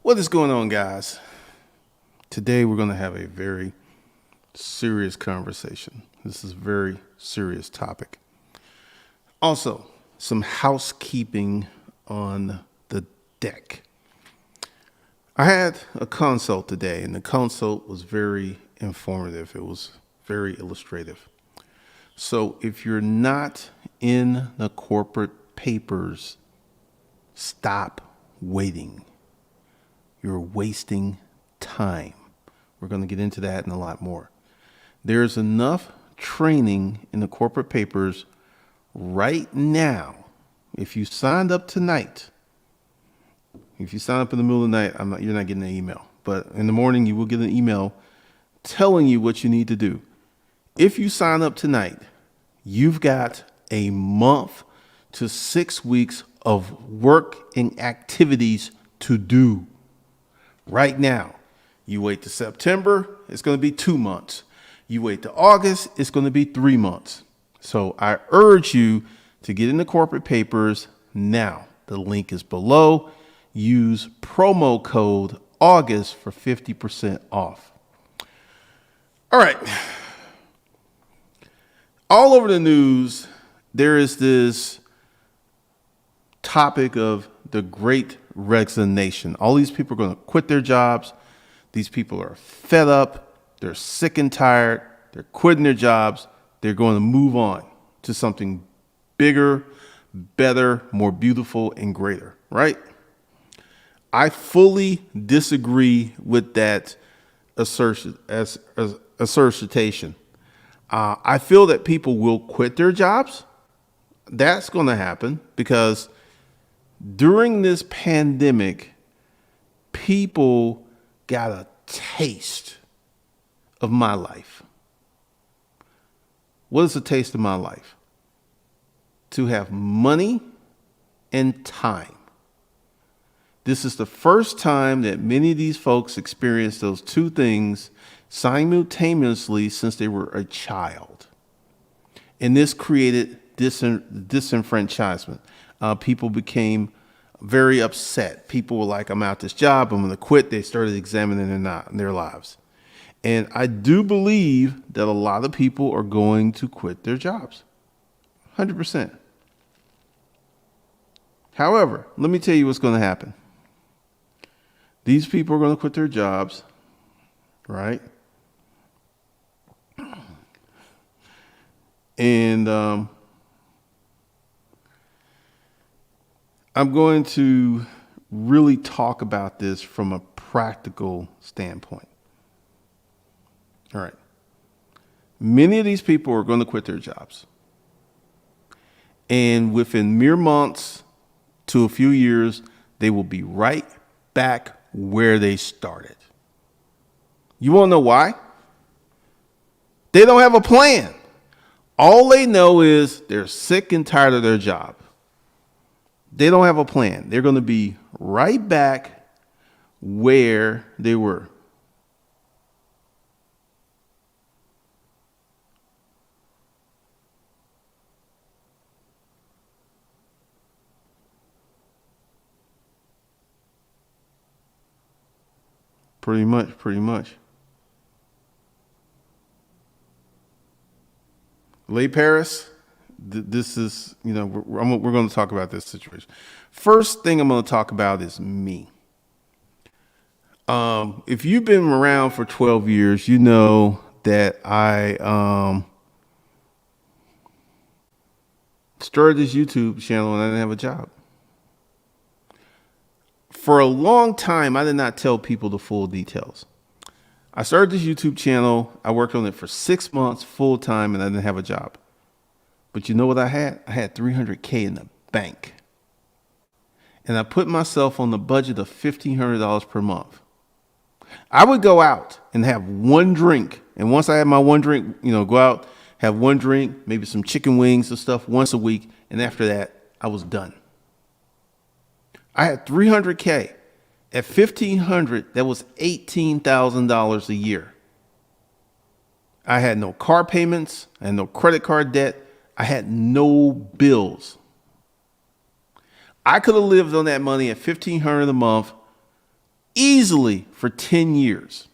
What is going on, guys? Today we're going to have a very serious conversation. This is a very serious topic. Also, some housekeeping on the deck. I had a consult today, and the consult was very informative. It was very illustrative. So if you're not in the corporate papers, stop waiting. You're wasting time. We're going to get into that and a lot more. There's enough training in the corporate papers right now. If you signed up tonight, if you sign up in the middle of the night, you're not getting an email. But in the morning, you will get an email telling you what you need to do. If you sign up tonight, you've got a month to 6 weeks of work and activities to do right now. You wait to September, it's going to be 2 months. You wait to August, it's going to be 3 months. So I urge you to get in the corporate papers now. The link is below. Use promo code August for 50% off. All right. All over the news, there is this topic of the Great Resignation. All these people are going to quit their jobs. These people are fed up. They're sick and tired. They're quitting their jobs. They're going to move on to something bigger, better, more beautiful, and greater, right? I fully disagree with that assertion. I feel that people will quit their jobs. That's going to happen because during this pandemic, people got a taste of my life. What is a taste of my life? To have money and time. This is the first time that many of these folks experienced those two things simultaneously since they were a child. And this created disenfranchisement. People became very upset. People were like, I'm out this job, I'm going to quit. They started examining their lives. And I do believe that a lot of people are going to quit their jobs. 100%. However, let me tell you what's going to happen. These people are going to quit their jobs, right? And I'm going to really talk about this from a practical standpoint. All right. Many of these people are going to quit their jobs. And within mere months to a few years, they will be right back where they started. You want to know why? They don't have a plan. All they know is they're sick and tired of their job. They don't have a plan. They're going to be right back where they were. Pretty much. Lay Paris, this is, we're going to talk about this situation. First thing I'm going to talk about is me. If you've been around for 12 years, you know that I started this YouTube channel and I didn't have a job. For a long time, I did not tell people the full details. I started this YouTube channel. I worked on it for 6 months full time and I didn't have a job. But you know what I had? I had $300K in the bank. And I put myself on the budget of $1,500 per month. I would go out and have one drink. And once I had my one drink, go out, have one drink, maybe some chicken wings and stuff once a week. And after that, I was done. I had $300K. At $1,500, that was $18,000 a year. I had no car payments. I had no credit card debt. I had no bills. I could have lived on that money at $1,500 a month easily for 10 years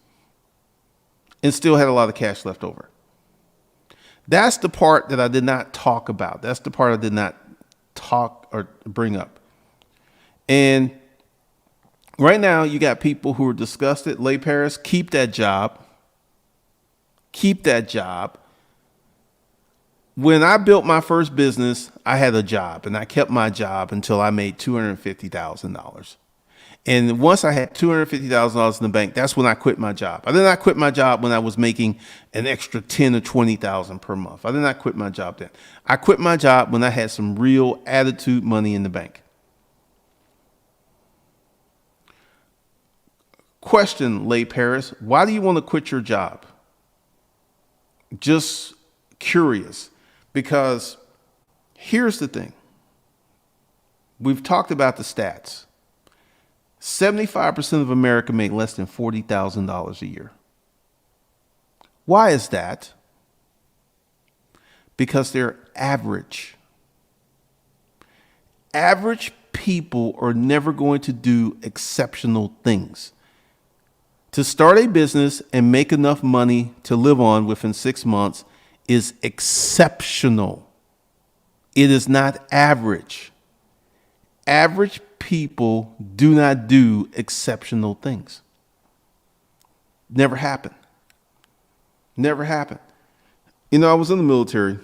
and still had a lot of cash left over. That's the part that I did not talk about. That's the part I did not talk or bring up. And right now you got people who are disgusted. Lay Paris, keep that job. Keep that job. When I built my first business, I had a job and I kept my job until I made $250,000. And once I had $250,000 in the bank, that's when I quit my job. I did not quit my job when I was making an extra $10,000 or $20,000 per month. I did not quit my job then. I quit my job when I had some real attitude money in the bank. Question, Lay Paris, why do you want to quit your job? Just curious, because here's the thing. We've talked about the stats. 75% of America make less than $40,000 a year. Why is that? Because they're average. Average people are never going to do exceptional things. To start a business and make enough money to live on within 6 months is exceptional. It is not average. Average people do not do exceptional things. Never happened. Never happened. You know, I was in the military.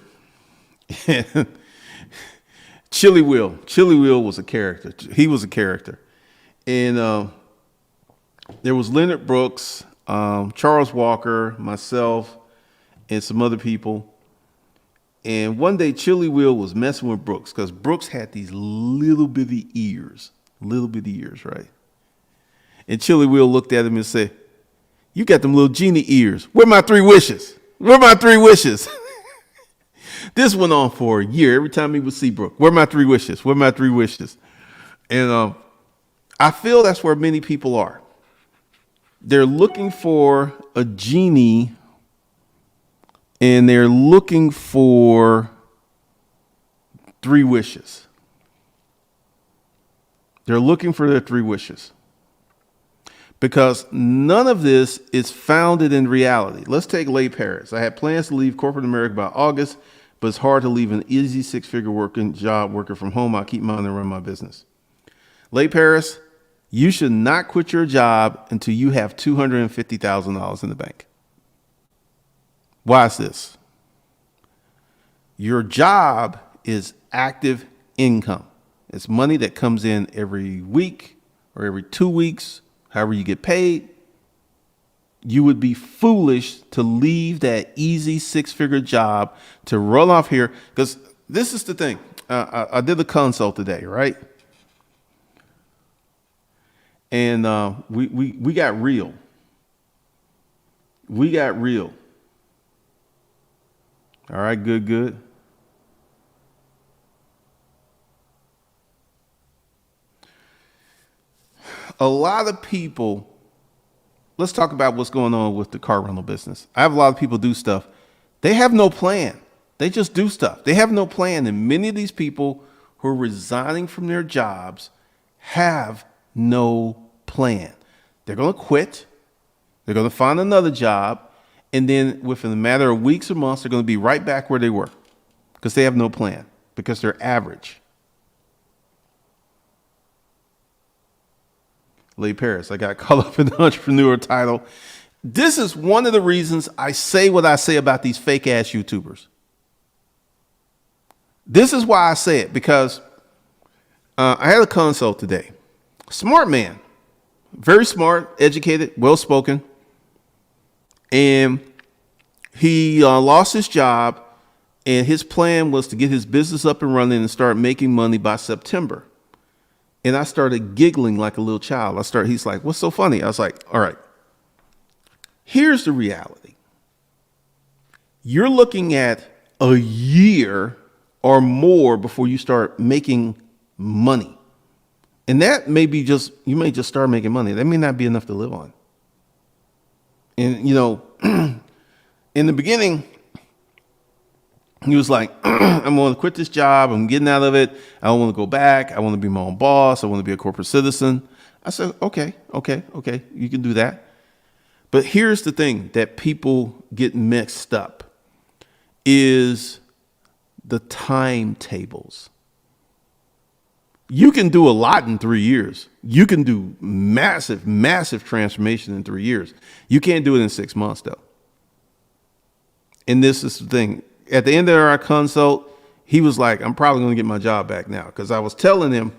Chili Will was a character. He was a character. And there was Leonard Brooks, Charles Walker, myself, and some other people. And one day, Chili Will was messing with Brooks because Brooks had these little bitty ears, right? And Chili Will looked at him and said, "You got them little genie ears. Where are my 3 wishes? Where are my 3 wishes?" This went on for a year. Every time he would see Brooks, "Where are my 3 wishes? Where are my 3 wishes?" And I feel that's where many people are. They're looking for a genie. And they're looking for 3 wishes. They're looking for their 3 wishes. Because none of this is founded in reality. Let's take Lay Paris. I had plans to leave corporate America by August, but it's hard to leave an easy 6-figure job working from home. I'll keep mine and run my business. Lay Paris, you should not quit your job until you have $250,000 in the bank. Why is this? Your job is active income. It's money that comes in every week or every 2 weeks, however you get paid. You would be foolish to leave that easy 6-figure job to run off here. Because this is the thing. I did a consult today, right? And we got real. We got real. All right, good. A lot of people, let's talk about what's going on with the car rental business. I have a lot of people do stuff. They have no plan. They just do stuff. They have no plan. And many of these people who are resigning from their jobs have no plan. They're going to quit. They're going to find another job. And then within a matter of weeks or months, they're going to be right back where they were because they have no plan, because they're average. Lay Paris, I got caught up in the entrepreneur title. This is one of the reasons I say what I say about these fake ass YouTubers. This is why I say it, because I had a consult today. Smart man, very smart, educated, well-spoken. And he lost his job, and his plan was to get his business up and running and start making money by September. And I started giggling like a little child. He's like, "What's so funny?" I was like, "All right, here's the reality. You're looking at a year or more before you start making money. And that may be you may just start making money. That may not be enough to live on. And, you know, in the beginning, He was like, I'm going to quit this job. I'm getting out of it. I don't want to go back. I want to be my own boss. I want to be a corporate citizen. I said, okay. You can do that. But here's the thing that people get mixed up is the timetables. You can do a lot in 3 years. You can do massive transformation in 3 years. You can't do it in 6 months though. And this is the thing. At the end of our consult, he was like, I'm probably going to get my job back now. Because I was telling him,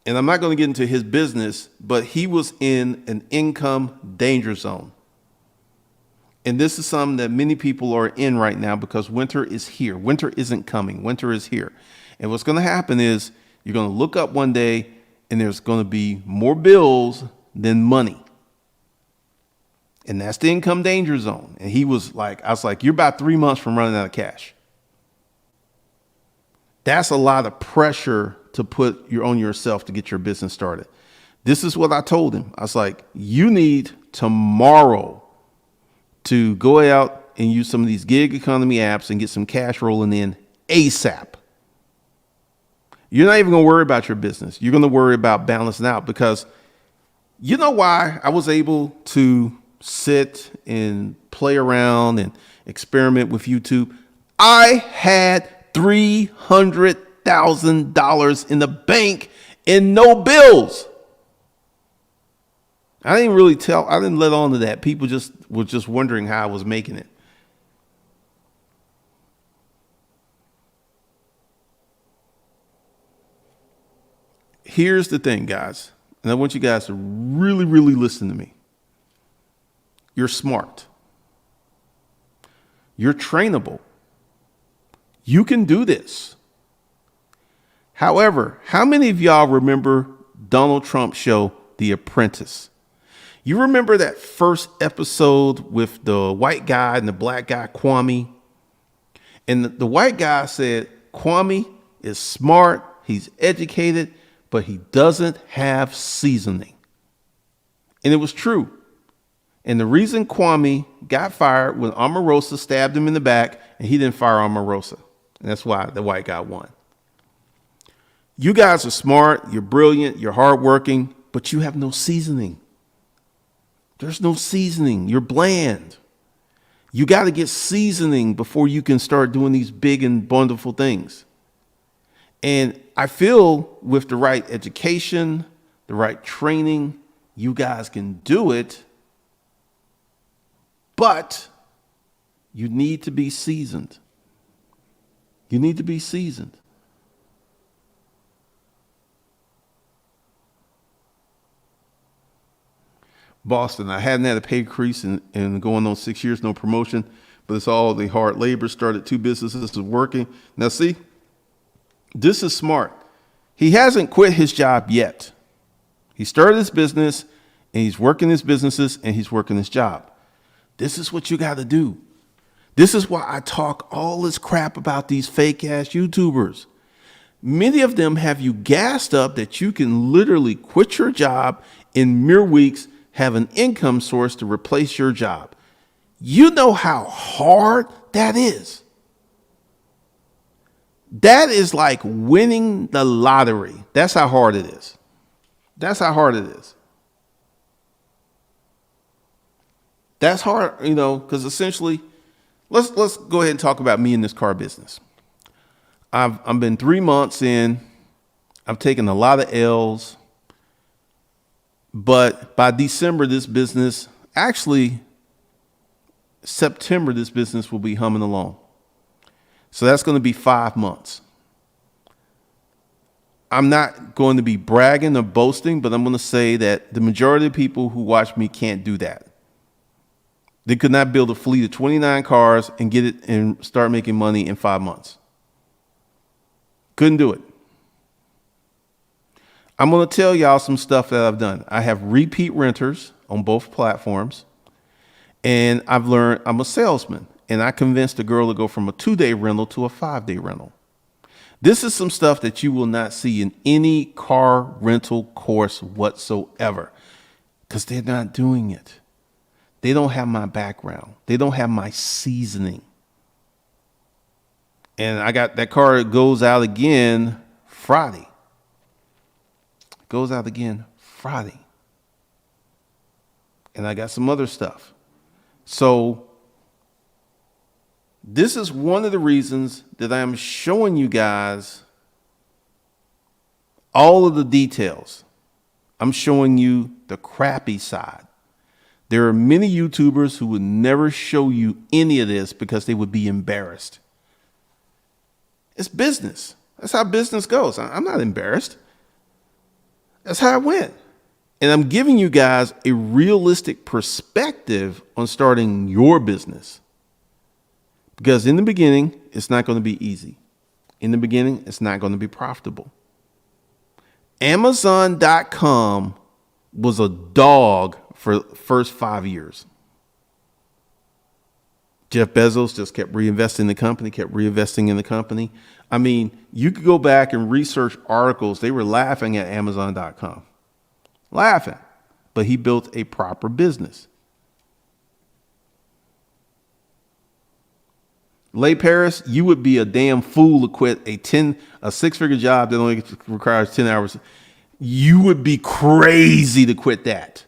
and I'm not going to get into his business, but he was in an income danger zone. And this is something that many people are in right now because winter is here. Winter isn't coming. Winter is here. And what's going to happen is you're going to look up one day and there's going to be more bills than money. And that's the income danger zone. And he was like, I was like, you're about 3 months from running out of cash. That's a lot of pressure to put on yourself to get your business started. This is what I told him. I was like, you need tomorrow to go out and use some of these gig economy apps and get some cash rolling in ASAP. You're not even going to worry about your business. You're going to worry about balancing out because you know why I was able to sit and play around and experiment with YouTube. I had $300,000 in the bank and no bills. I didn't let on to that. People were just wondering how I was making it. Here's the thing, guys. And I want you guys to really, really listen to me. You're smart. You're trainable. You can do this. However, how many of y'all remember Donald Trump's show, The Apprentice? You remember that first episode with the white guy and the black guy, Kwame? And the white guy said, Kwame is smart, he's educated, but he doesn't have seasoning. And it was true. And the reason Kwame got fired when Omarosa stabbed him in the back, and he didn't fire Omarosa. And that's why the white guy won. You guys are smart, you're brilliant, you're hardworking, but you have no seasoning. There's no seasoning. You're bland. You got to get seasoning before you can start doing these big and wonderful things. And I feel with the right education, the right training, you guys can do it. But you need to be seasoned. You need to be seasoned. Boston, I hadn't had a pay increase in going on 6 years, no promotion, but it's all the hard labor. Started 2 businesses, is working. Now see, this is smart. He hasn't quit his job yet. He started his business and he's working his businesses and he's working his job. This is what you got to do. This is why I talk all this crap about these fake ass YouTubers. Many of them have you gassed up that you can literally quit your job in mere weeks, have an income source to replace your job. You know how hard that is. That is like winning the lottery. That's how hard it is. That's how hard it is. That's hard, because essentially, let's go ahead and talk about me in this car business. I've been 3 months in. I've taken a lot of L's. But by December, September, this business will be humming along. So that's going to be 5 months. I'm not going to be bragging or boasting, but I'm going to say that the majority of people who watch me can't do that. They could not build a fleet of 29 cars and get it and start making money in 5 months. Couldn't do it. I'm going to tell y'all some stuff that I've done. I have repeat renters on both platforms, and I've learned I'm a salesman, and I convinced a girl to go from a 2-day rental to a 5-day rental. This is some stuff that you will not see in any car rental course whatsoever because they're not doing it. They don't have my background. They don't have my seasoning. And I got that car goes out again Friday. Goes out again Friday. And I got some other stuff. So this is one of the reasons that I'm showing you guys all of the details. I'm showing you the crappy side. There are many YouTubers who would never show you any of this because they would be embarrassed. It's business. That's how business goes. I'm not embarrassed. That's how it went. And I'm giving you guys a realistic perspective on starting your business. Because in the beginning, it's not going to be easy. In the beginning, it's not going to be profitable. Amazon.com was a dog for the first 5 years. Jeff Bezos just kept reinvesting in the company. I mean, you could go back and research articles. They were laughing at Amazon.com. Laughing. But he built a proper business. Lay Paris, you would be a damn fool to quit a six-figure job that only requires 10 hours. You would be crazy to quit that.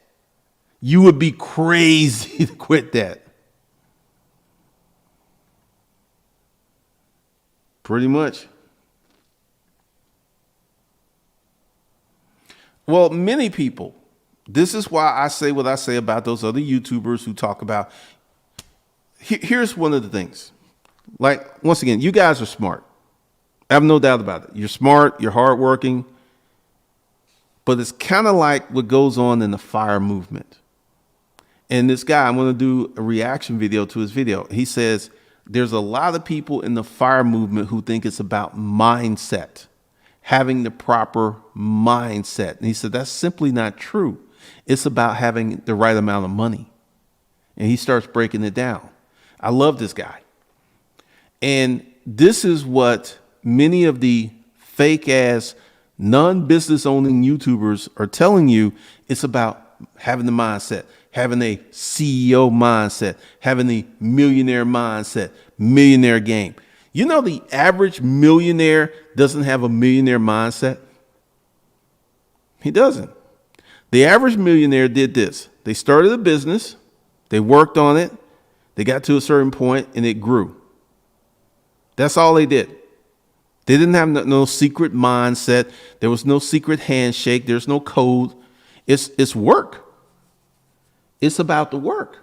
You would be crazy to quit that. Pretty much. Well, many people, this is why I say what I say about those other YouTubers who talk about, here's one of the things. Like, once again, you guys are smart. I have no doubt about it. You're smart, you're hardworking, but it's kind of like what goes on in the FIRE movement. And this guy, I'm going to do a reaction video to his video. He says, there's a lot of people in the FIRE movement who think it's about mindset, having the proper mindset. And he said, that's simply not true. It's about having the right amount of money. And he starts breaking it down. I love this guy. And this is what many of the fake ass non-business owning YouTubers are telling you. It's about having the mindset, having a CEO mindset, having the millionaire mindset, millionaire game. You know, the average millionaire doesn't have a millionaire mindset. He doesn't. The average millionaire did this. They started a business. They worked on it. They got to a certain point and it grew. That's all they did. They didn't have no secret mindset. There was no secret handshake. There's no code. It's work. It's about the work.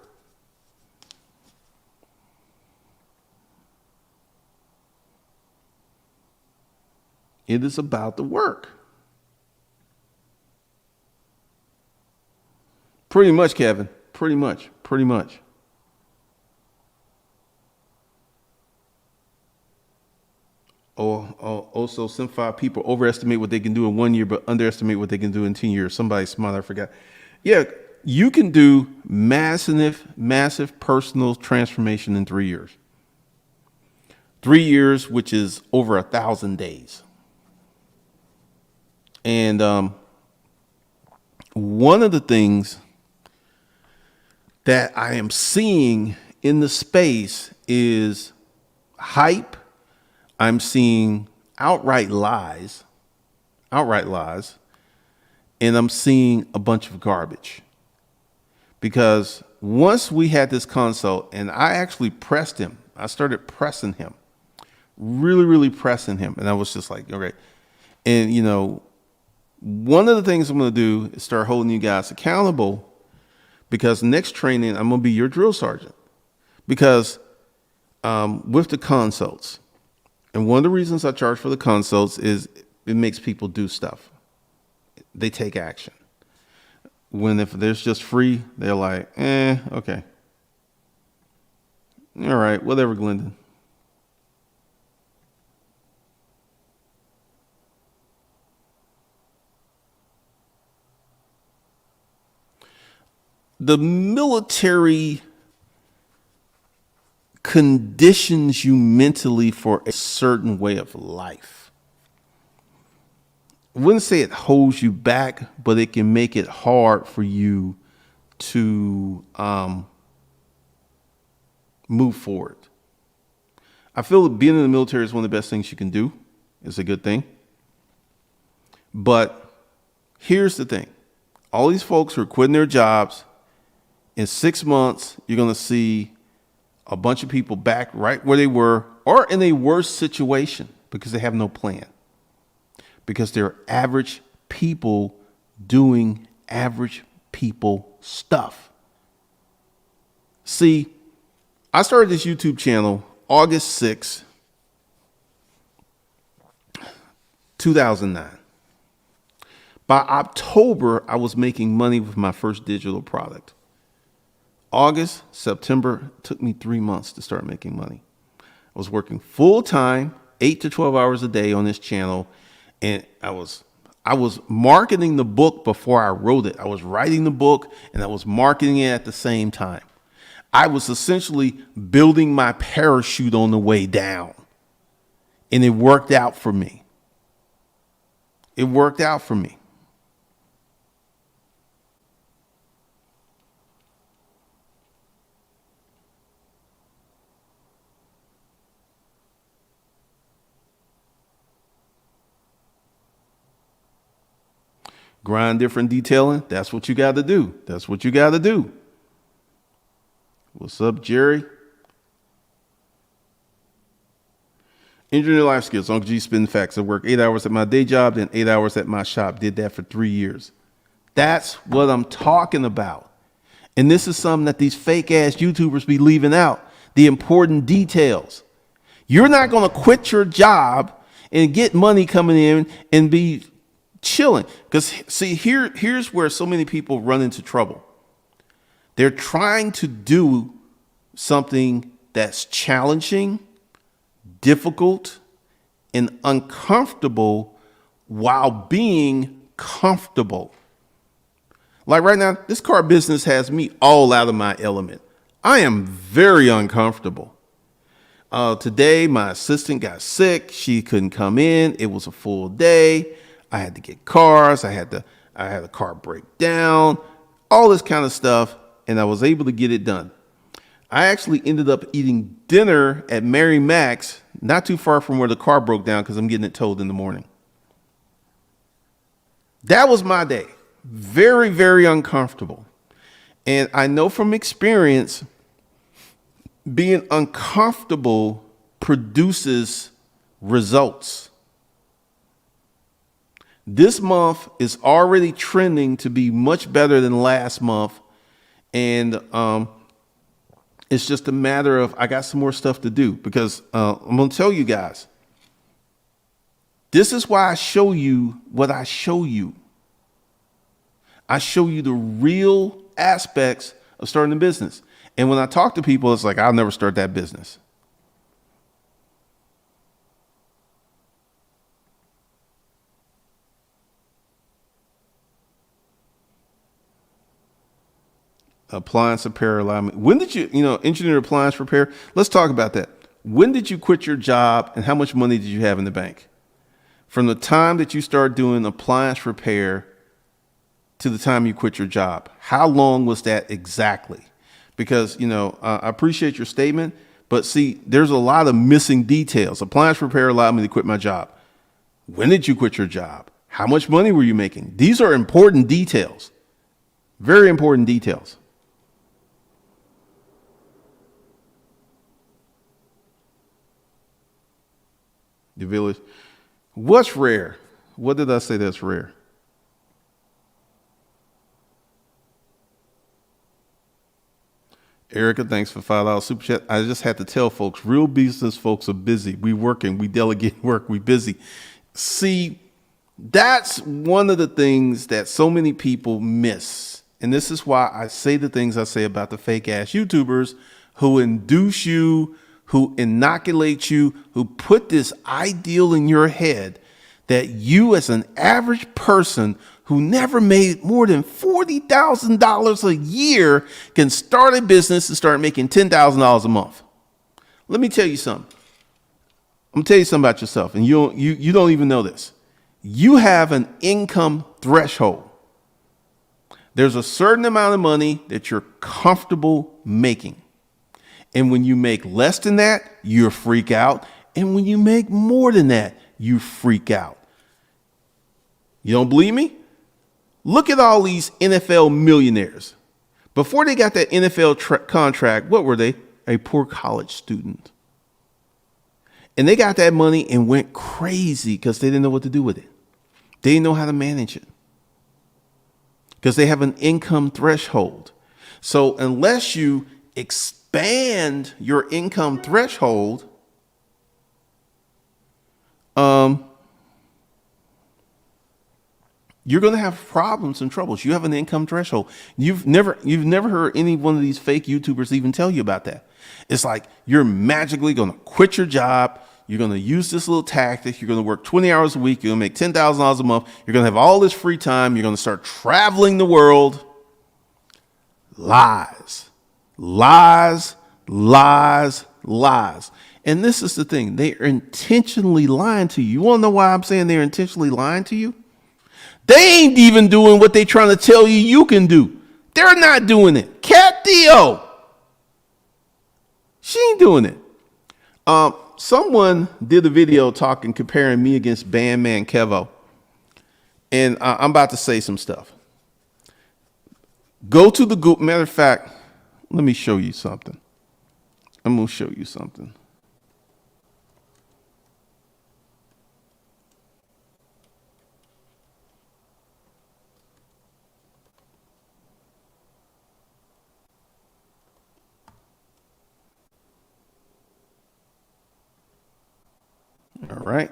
It is about the work. Pretty much, Kevin. Pretty much. Also, some 5 people overestimate what they can do in 1 year, but underestimate what they can do in 10 years. Somebody smart, I forgot. Yeah, you can do massive personal transformation in 3 years. 3 years, which is over 1,000 days. And one of the things that I am seeing in the space is hype. I'm seeing outright lies, and I'm seeing a bunch of garbage. Because once we had this consult, and I actually pressed him, I started pressing him, really pressing him. And I was just like, okay. And, you know, one of the things I'm going to do is start holding you guys accountable, because next training, I'm going to be your drill sergeant. Because with the consults, and one of the reasons I charge for the consults is it makes people do stuff. They take action. When if there's just free, they're like, okay. All right, whatever, Glendon. The military conditions you mentally for a certain way of life. I wouldn't say it holds you back, but it can make it hard for you to move forward. I feel that being in the military is one of the best things you can do. It's a good thing. But here's the thing. All these folks who are quitting their jobs, in 6 months, you're going to see a bunch of people back right where they were or in a worse situation because they have no plan. Because they're average people doing average people stuff. See, I started this YouTube channel August 6, 2009. By October, I was making money with my first digital product. August, September, took me 3 months to start making money. I was working full time, 8 to 12 hours a day on this channel. And I was marketing the book before I wrote it. I was writing the book and I was marketing it at the same time. I was essentially building my parachute on the way down. And it worked out for me. It worked out for me. Grind different detailing. That's what you got to do. That's what you got to do. What's up, Jerry? Engineer life skills. Uncle G spin facts. I work 8 hours at my day job, then 8 hours at my shop. Did that for 3 years. That's what I'm talking about. And this is something that these fake ass YouTubers be leaving out. The important details. You're not going to quit your job and get money coming in and be chilling. Because see, here's where so many people run into trouble. They're trying to do something that's challenging, difficult, and uncomfortable while being comfortable. Like right now, this car business has me all out of my element. I am very uncomfortable. Today, my assistant got sick. She couldn't come in. It was a full day. I had to get cars. I had a car break down, all this kind of stuff. And I was able to get it done. I actually ended up eating dinner at Mary Mac's, not too far from where the car broke down because I'm getting it towed in the morning. That was my day. Very, very uncomfortable. And I know from experience, being uncomfortable produces results. This month is already trending to be much better than last month. And it's just a matter of I got some more stuff to do because I'm going to tell you guys, this is why I show you what I show you. I show you the real aspects of starting a business. And when I talk to people, it's like, I'll never start that business. Appliance repair alignment. When did you engineer appliance repair? Let's talk about that. When did you quit your job and how much money did you have in the bank? From the time that you started doing appliance repair to the time you quit your job, how long was that exactly? Because, I appreciate your statement, but see, there's a lot of missing details. Appliance repair allowed me to quit my job. When did you quit your job? How much money were you making? These are important details. Very important details. The village. What's rare? What did I say that's rare? Erica, thanks for $5 super chat. I just had to tell folks, real business folks are busy. We working, we delegate work, we busy. See, that's one of the things that so many people miss. And this is why I say the things I say about the fake ass YouTubers who induce you, who inoculate you, who put this ideal in your head that you as an average person who never made more than $40,000 a year can start a business and start making $10,000 a month. Let me tell you something. I'm gonna tell you something about yourself, and you don't even know this. You have an income threshold. There's a certain amount of money that you're comfortable making. And when you make less than that, you freak out. And when you make more than that, you freak out. You don't believe me? Look at all these NFL millionaires. Before they got that NFL contract, what were they? A poor college student. And they got that money and went crazy because they didn't know what to do with it. They didn't know how to manage it because they have an income threshold. So unless you expand your income threshold, you're going to have problems and troubles. You have an income threshold. You've never heard any one of these fake YouTubers even tell you about that. It's like you're magically going to quit your job. You're going to use this little tactic. You're going to work 20 hours a week. You're going to make $10,000 a month. You're going to have all this free time. You're going to start traveling the world. Lies, lies, lies, lies. And this is the thing. They are intentionally lying to you. You want to know why I'm saying they're intentionally lying to you? They ain't even doing what they're trying to tell you you can do. They're not doing it. Cat Theo, she ain't doing it. Someone did a video comparing me against Banman Kevo. And I'm about to say some stuff. Go to the Google. Matter of fact, let me show you something. I'm going to show you something. All right.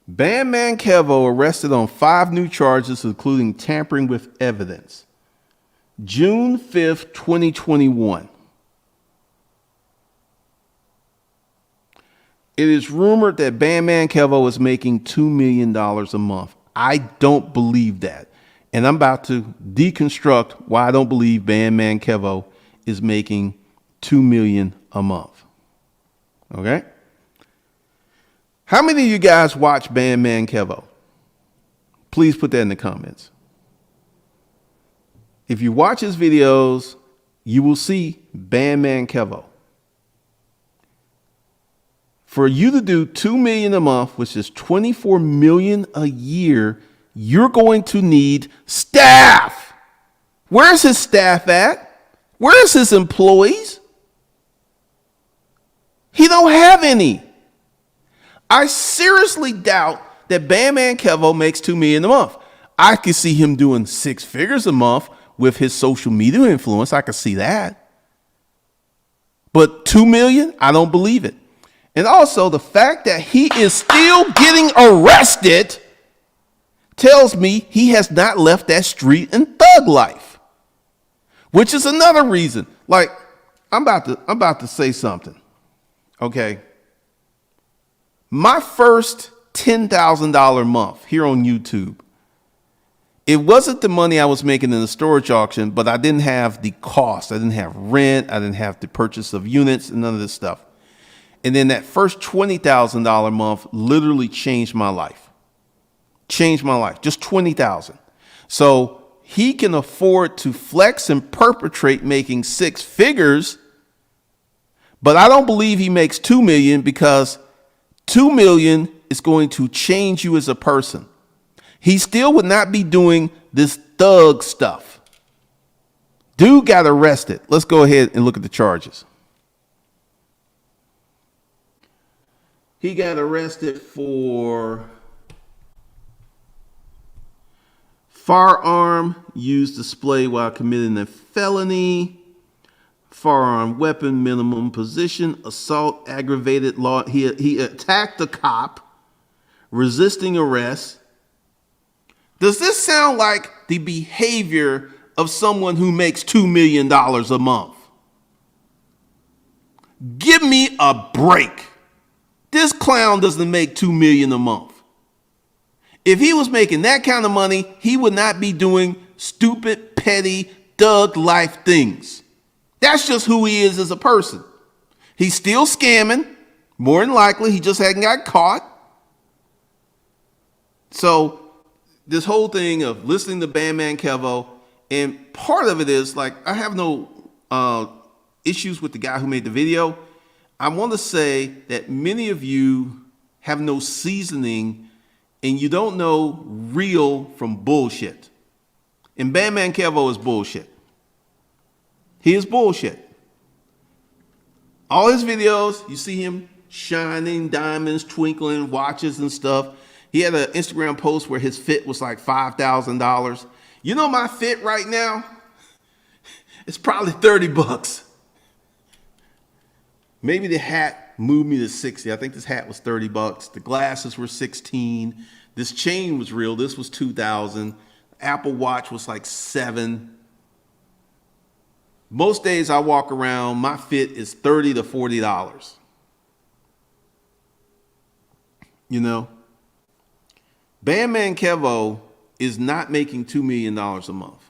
Banman Kevo arrested on 5 new charges, including tampering with evidence. June 5th, 2021. It is rumored that Banman Kevo is making $2 million a month. I don't believe that. And I'm about to deconstruct why I don't believe Banman Kevo is making $2 million a month. Okay? How many of you guys watch Banman Kevo? Please put that in the comments. If you watch his videos, you will see Banman Kevo. For you to do $2 million a month, which is $24 million a year, you're going to need staff. Where's his staff at? Where's his employees? He don't have any. I seriously doubt that Banman Kevo makes $2 million a month. I could see him doing 6 figures a month with his social media influence. I could see that. But $2 million, I don't believe it. And also the fact that he is still getting arrested tells me he has not left that street and thug life, which is another reason. Like, I'm about to say something. Okay. My first $10,000 month here on YouTube, it wasn't the money I was making in the storage auction, but I didn't have the cost. I didn't have rent. I didn't have the purchase of units and none of this stuff. And then that first $20,000 month literally changed my life. Changed my life. Just $20,000. So he can afford to flex and perpetrate making 6 figures, but I don't believe he makes $2 million because $2 million is going to change you as a person. He still would not be doing this thug stuff. Dude got arrested. Let's go ahead and look at the charges. He got arrested for firearm used display while committing a felony, firearm weapon, minimum position, assault, aggravated law. He attacked a cop, resisting arrest. Does this sound like the behavior of someone who makes $2 million a month? Give me a break. This clown doesn't make $2 million a month. If he was making that kind of money, he would not be doing stupid, petty, thug life things. That's just who he is as a person. He's still scamming. More than likely, he just hadn't got caught. So this whole thing of listening to Banman Kevo, and part of it is like, I have no issues with the guy who made the video. I want to say that many of you have no seasoning and you don't know real from bullshit. And Banman Kevo is bullshit. He is bullshit. All his videos, you see him shining, diamonds, twinkling, watches and stuff. He had an Instagram post where his fit was like $5,000. You know my fit right now? It's probably $30. Maybe the hat moved me to 60. I think this hat was $30. The glasses were 16. This chain was real. This was 2,000. Apple Watch was like 7. Most days I walk around, my fit is $30 to $40. You know, Banman Kevo is not making $2 million a month.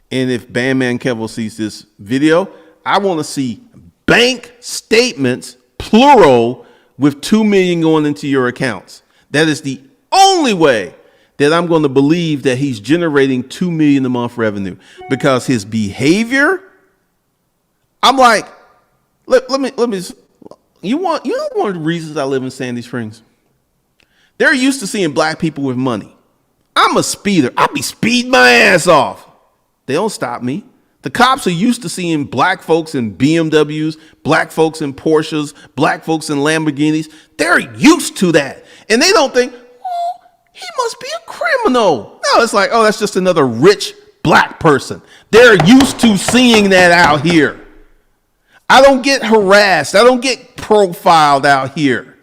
And if Banman Kevo sees this video, I want to see bank statements, plural, with $2 million going into your accounts. That is the only way that I'm going to believe that he's generating $2 million a month revenue, because his behavior, I'm like, let me, you know one of the reasons I live in Sandy Springs? They're used to seeing black people with money. I'm a speeder. I be speeding my ass off. They don't stop me. The cops are used to seeing black folks in BMWs, black folks in Porsches, black folks in Lamborghinis. They're used to that. And they don't think, oh, he must be a criminal. No, it's like, oh, that's just another rich black person. They're used to seeing that out here. I don't get harassed. I don't get profiled out here.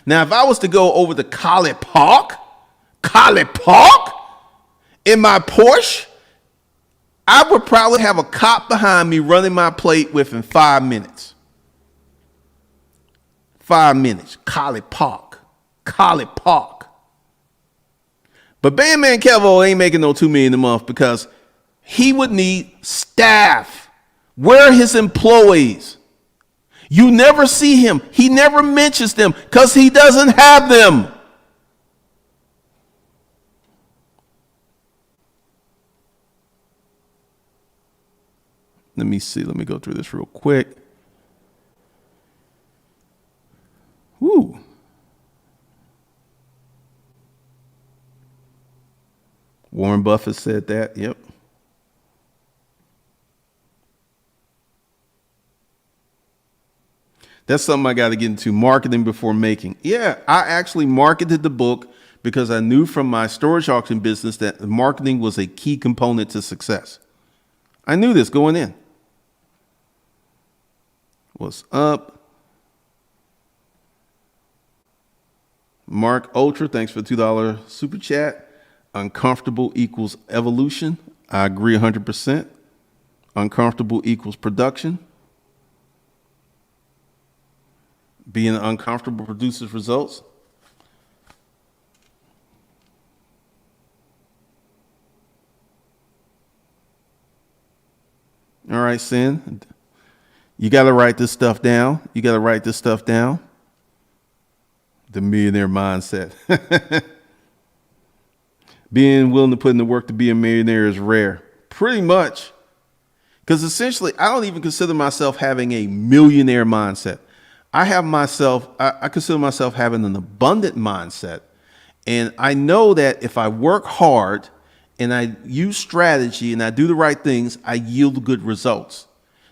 Now, if I was to go over to College Park in my Porsche, I would probably have a cop behind me running my plate within 5 minutes. 5 minutes. College Park. But Banman Kevo ain't making no $2 million a month because he would need staff. Where are his employees? You never see him. He never mentions them because he doesn't have them. Let me see. Let me go through this real quick. Woo. Warren Buffett said that. Yep. That's something I got to get into. Marketing before making. Yeah, I actually marketed the book because I knew from my storage auction business that marketing was a key component to success. I knew this going in. What's up? Mark Ultra, thanks for the $2 super chat. Uncomfortable equals evolution. I agree 100%. Uncomfortable equals production. Being uncomfortable produces results. All right, Sin. You got to write this stuff down. The millionaire mindset. Being willing to put in the work to be a millionaire is rare. Pretty much. Because essentially, I don't even consider myself having a millionaire mindset. I consider myself having an abundant mindset. And I know that if I work hard and I use strategy and I do the right things, I yield good results.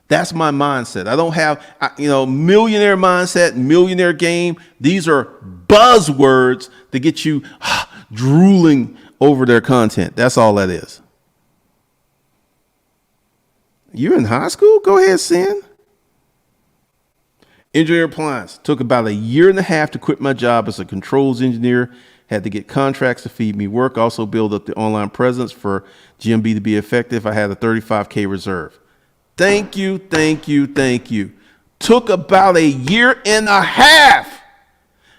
That's my mindset. I don't have, millionaire mindset, millionaire game. These are buzzwords to get you drooling over their content. That's all that is. You're in high school? Go ahead, Sin. Engineer Appliance. Took about 1.5 years to quit my job as a controls engineer. Had to get contracts to feed me work. Also build up the online presence for GMB to be effective. I had a $35K reserve. Thank you. Took about 1.5 years.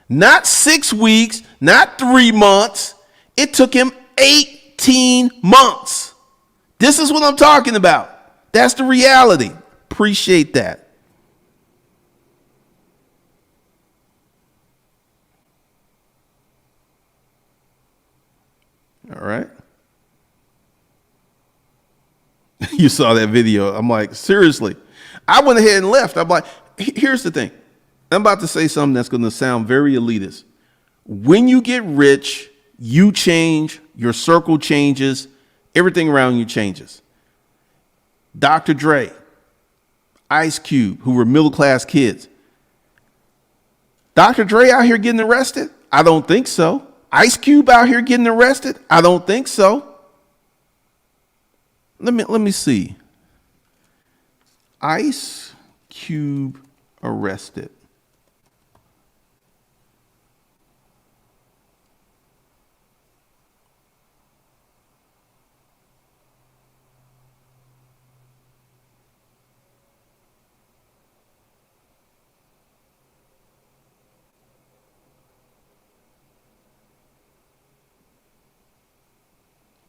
Not 6 weeks, not 3 months. It took him 18 months. This is what I'm talking about. That's the reality. Appreciate that. All right. You saw that video. I'm like, seriously. I went ahead and left. I'm like, here's the thing. I'm about to say something that's going to sound very elitist. When you get rich, you change, your circle changes, everything around you changes. Dr. Dre, Ice Cube, who were middle-class kids. Dr. Dre out here getting arrested? I don't think so. Ice Cube out here getting arrested? I don't think so. Let me see. Ice Cube arrested.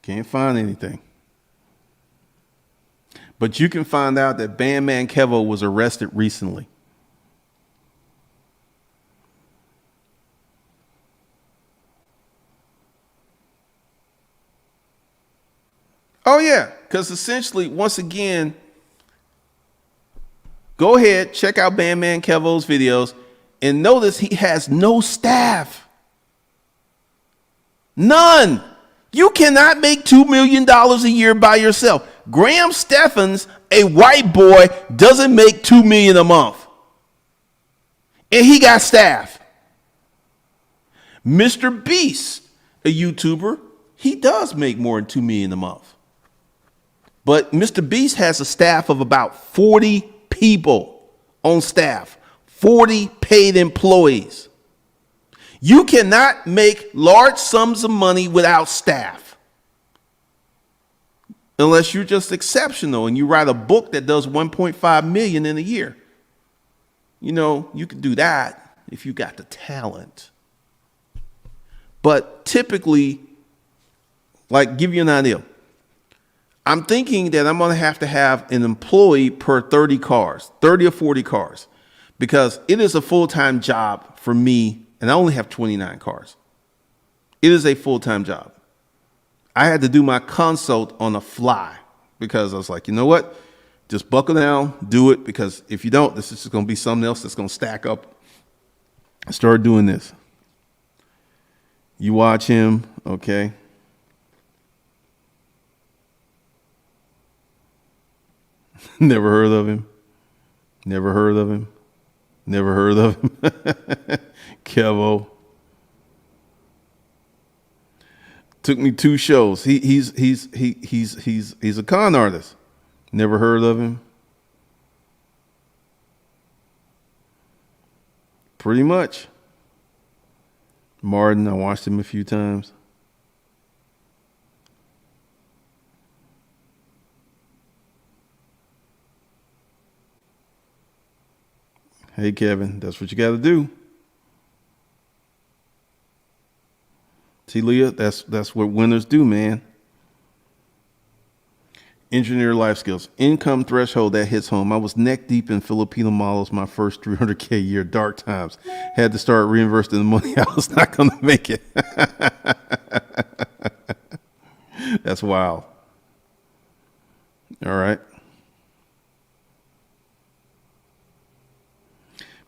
Can't find anything. But you can find out that banman Kevo was arrested recently. Oh, yeah, because essentially, once again, go ahead, check out banman Kevo's videos, and notice he has no staff. None. You cannot make $2 million a year by yourself. Graham Steffens, a white boy, doesn't make $2 million a month. And he got staff. Mr. Beast, a YouTuber, he does make more than $2 million a month. But Mr. Beast has a staff of about 40 people on staff, 40 paid employees. You cannot make large sums of money without staff. Unless you're just exceptional and you write a book that does 1.5 million in a year. You know, you can do that if you got the talent. But typically, like, give you an idea. I'm thinking that I'm going to have an employee per 30 cars, 30 or 40 cars, because it is a full-time job for me. And I only have 29 cars. It is a full-time job. I had to do my consult on the fly because I was like, you know what? Just buckle down, do it, because if you don't, this is just going to be something else that's going to stack up. I started doing this. You watch him, okay? Never heard of him. Never heard of him. Never heard of him. Kevo. Took me 2 shows. He's a con artist. Never heard of him. Pretty much. Martin, I watched him a few times. Hey, Kevin, that's what you got to do. See, Leah, that's what winners do, man. Engineer life skills. Income threshold that hits home. I was neck deep in Filipino models my first 300K a year. Dark times. Had to start reinvesting the money. I was not going to make it. That's wild. All right.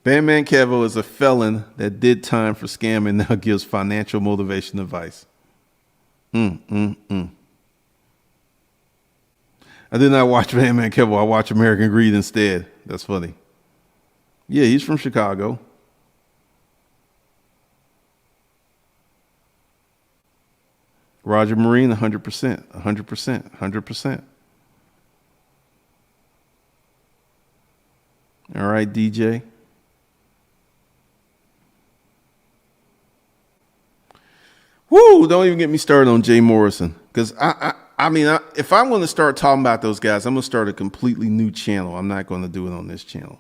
Banman Kevo is a felon that did time for scam and now gives financial motivation advice. I did not watch Banman Kevo. I watch American Greed instead. That's funny. Yeah, he's from Chicago. Roger Marine, 100%, 100%, 100%. All right, DJ. Woo! Don't even get me started on Jay Morrison, because I mean, if I'm going to start talking about those guys, I'm going to start a completely new channel. I'm not going to do it on this channel.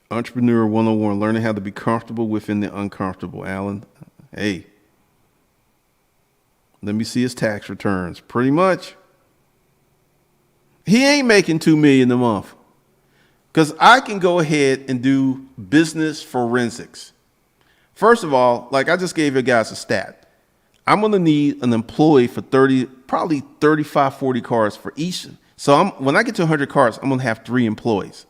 Entrepreneur 101, learning how to be comfortable within the uncomfortable. Alan, hey, let me see his tax returns. Pretty much. He ain't making $2 million a month. Because I can go ahead and do business forensics. First of all, like I just gave you guys a stat. I'm going to need an employee for probably 35, 40 cars for each. So when I get to 100 cars, I'm going to have 3 employees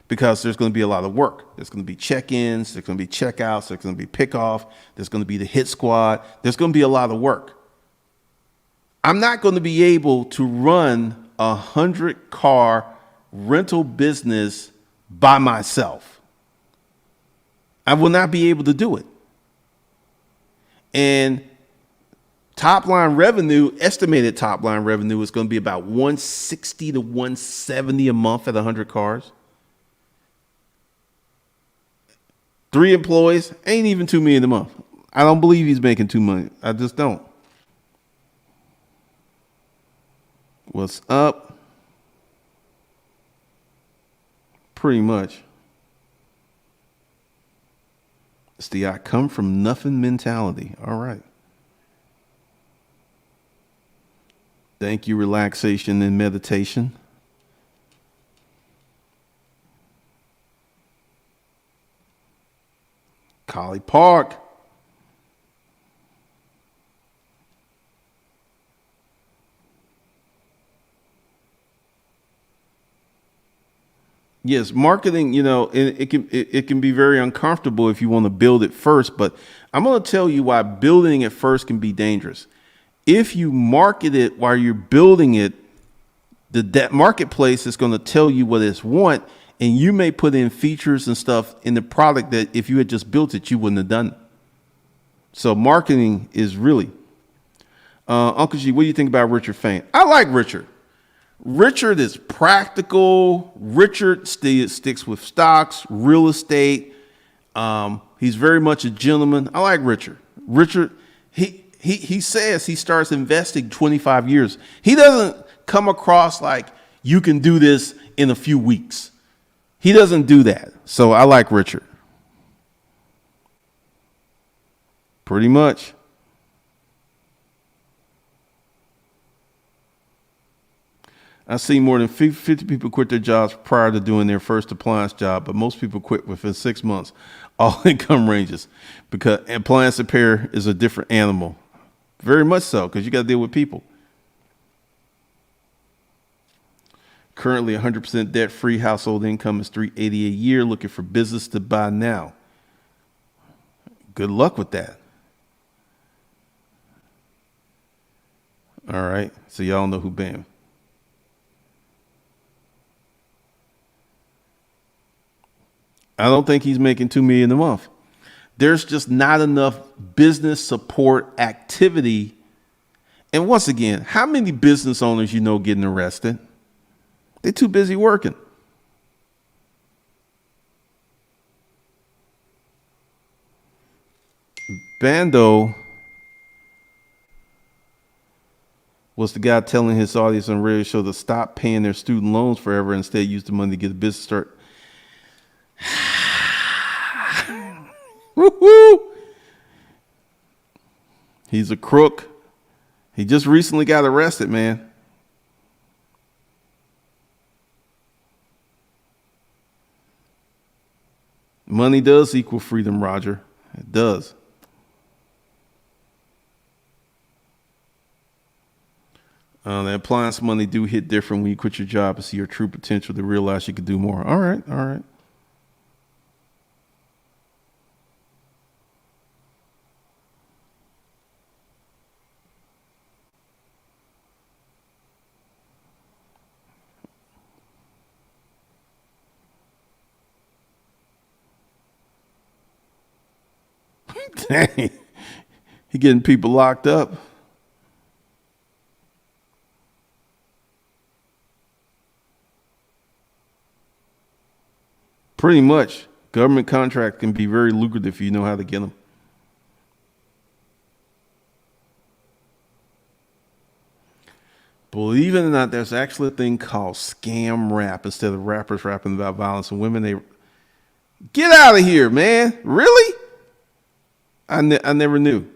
because there's going to be a lot of work. There's going to be check-ins. There's going to be check-outs. There's going to be pick-off. There's going to be the hit squad. There's going to be a lot of work. I'm not going to be able to run a 100-car rental business by myself. I will not be able to do it. And estimated top line revenue is going to be about 160 to 170 a month at 100 cars. 3 employees ain't even $2 million a month. I don't believe he's making $2 million. I just don't. What's up? Pretty much. It's the I come from nothing mentality. All right. Thank you, relaxation and meditation. Collie Park. Yes, marketing, it can be very uncomfortable if you want to build it first, but I'm going to tell you why building it first can be dangerous. If you market it while you're building it, that marketplace is going to tell you what it's want, and you may put in features and stuff in the product that if you had just built it, you wouldn't have done it. So marketing is really, Uncle G, what do you think about Richard Fain? I like Richard. Richard is practical. Richard sticks with stocks, real estate. He's very much a gentleman. I like Richard. Richard, he says he starts investing 25 years. He doesn't come across like you can do this in a few weeks. He doesn't do that. So I like Richard. Pretty much. I've seen more than 50 people quit their jobs prior to doing their first appliance job, but most people quit within 6 months. All income ranges, because appliance repair is a different animal. Very much so, because you got to deal with people. Currently 100% debt-free. Household income is $380 a year. Looking for business to buy now. Good luck with that. All right, so y'all know who Bam. I don't think he's making $2 million a month. There's just not enough business support activity. And once again, how many business owners you know getting arrested? They're too busy working. Bando was the guy telling his audience on radio show to stop paying their student loans forever, instead use the money to get a business start. Woo-hoo. He's a crook. He just recently got arrested, man. Money does equal freedom, Roger. It does. The appliance money do hit different when you quit your job and see your true potential to realize you could do more. All right, all right. Dang. He getting people locked up. Pretty much. Government contract can be very lucrative if you know how to get them. Believe it or not, there's actually a thing called scam rap instead of rappers rapping about violence and women. They get out of here, man. Really? I never knew.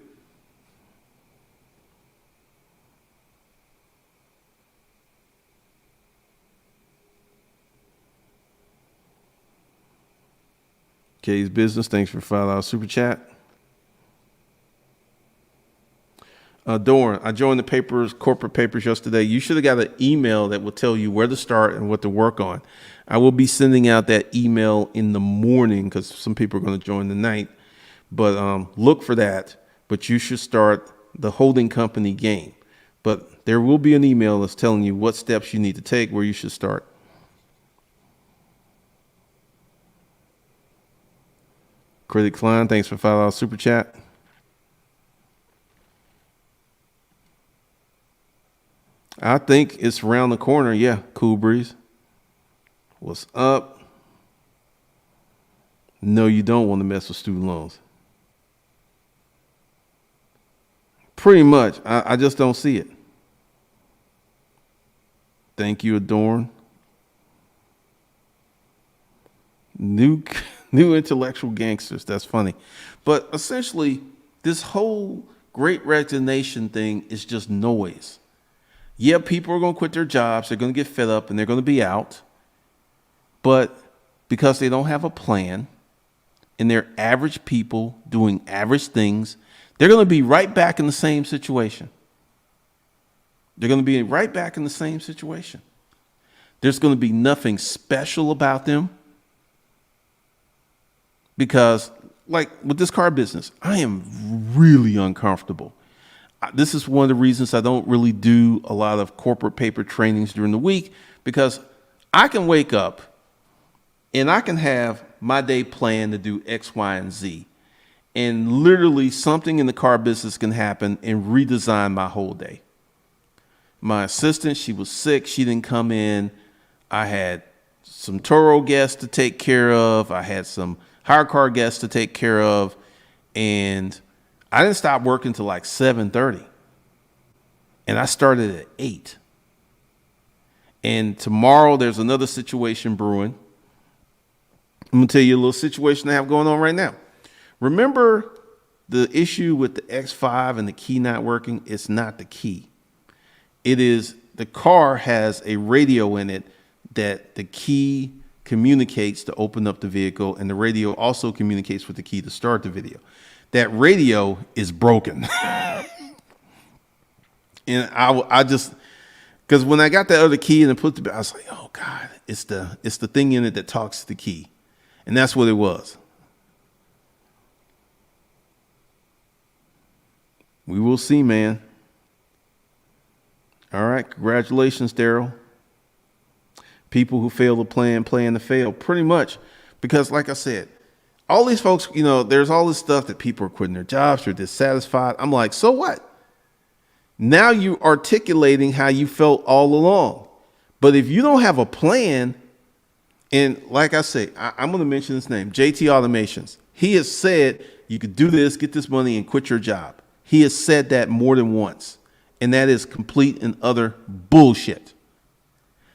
K's Business, thanks for $5 super chat. Durant, I joined the corporate papers yesterday. You should have got an email that will tell you where to start and what to work on. I will be sending out that email in the morning because some people are going to join tonight. But look for that. But you should start the holding company game. But there will be an email that's telling you what steps you need to take, where you should start. Critic Klein, thanks for $5 super chat. I think it's around the corner. Yeah, Cool Breeze. What's up? No, you don't want to mess with student loans. Pretty much. I just don't see it. Thank you, Adorn. New intellectual gangsters. That's funny. But essentially, this whole Great Resignation thing is just noise. Yeah, people are going to quit their jobs. They're going to get fed up and they're going to be out. But because they don't have a plan and they're average people doing average things, they're going to be right back in the same situation. They're going to be right back in the same situation. There's going to be nothing special about them because, like with this car business, I am really uncomfortable. This is one of the reasons I don't really do a lot of corporate paper trainings during the week, because I can wake up and I can have my day planned to do X, Y, and Z. And literally something in the car business can happen and redesign my whole day. My assistant, she was sick. She didn't come in. I had some Turo guests to take care of. I had some hire car guests to take care of. And I didn't stop working till like 7:30. And I started at 8. And tomorrow there's another situation brewing. I'm going to tell you a little situation I have going on right now. Remember the issue with the X5 and the key not working? It's not the key. It is the car has a radio in it that the key communicates to open up the vehicle, and the radio also communicates with the key to start the video. That radio is broken. And I just, because when I got that other key and I put the, I was like, oh God, it's the thing in it that talks to the key. And that's what it was. We will see, man. All right. Congratulations, Daryl. People who fail to plan to fail, pretty much. Because like I said, all these folks, you know, there's all this stuff that people are quitting their jobs, they're dissatisfied. I'm like, so what? Now you're articulating how you felt all along. But if you don't have a plan, and like I say, I'm going to mention his name, JT Automations. He has said you could do this, get this money, and quit your job. He has said that more than once. And that is complete and utter bullshit.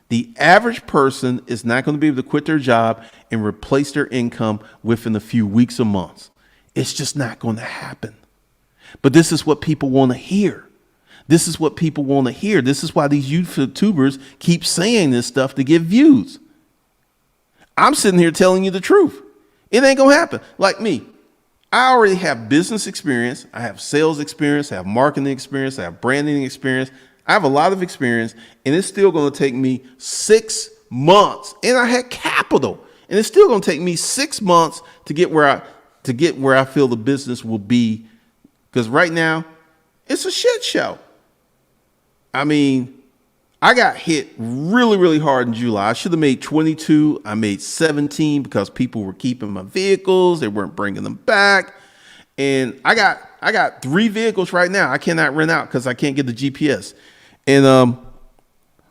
The average person is not going to be able to quit their job and replace their income within a few weeks or months. It's just not going to happen. But this is what people want to hear. This is what people want to hear. This is why these YouTubers keep saying this stuff to get views. I'm sitting here telling you the truth. It ain't going to happen. Like me, I already have business experience. I have sales experience. I have marketing experience. I have branding experience. I have a lot of experience, and it's still going to take me 6 months. And I had capital, and it's still going to take me 6 months to get where I feel the business will be. Because right now, it's a shit show. I mean, I got hit really, really hard in July. I should have made 22. I made 17 because people were keeping my vehicles. They weren't bringing them back. And I got 3 vehicles right now I cannot rent out because I can't get the GPS. And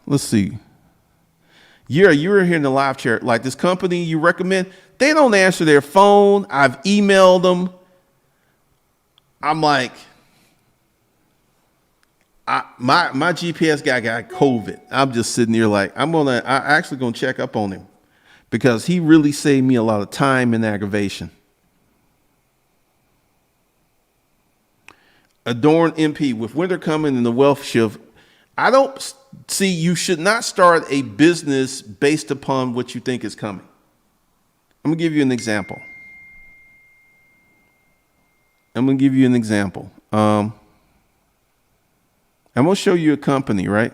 let's see. Yeah, you were here in the live chat. Like this company you recommend, they don't answer their phone. I've emailed them. I'm like, my GPS guy got COVID. I'm just sitting here like, I actually gonna check up on him because he really saved me a lot of time and aggravation. Adorn MP, with winter coming and the wealth shift, I don't see, you should not start a business based upon what you think is coming. I'm gonna give you an example. I'm going to give you an example. I'm going to show you a company, right?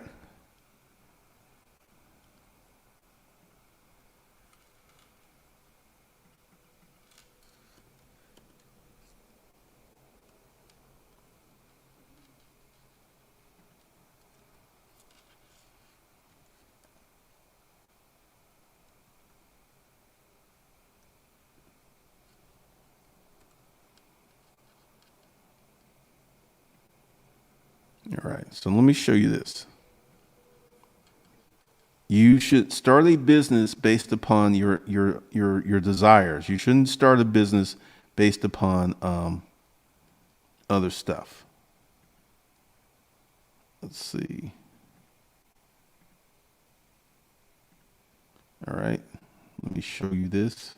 All right, so let me show you this. You should start a business based upon your desires. You shouldn't start a business based upon other stuff. Let's see. All right, let me show you this.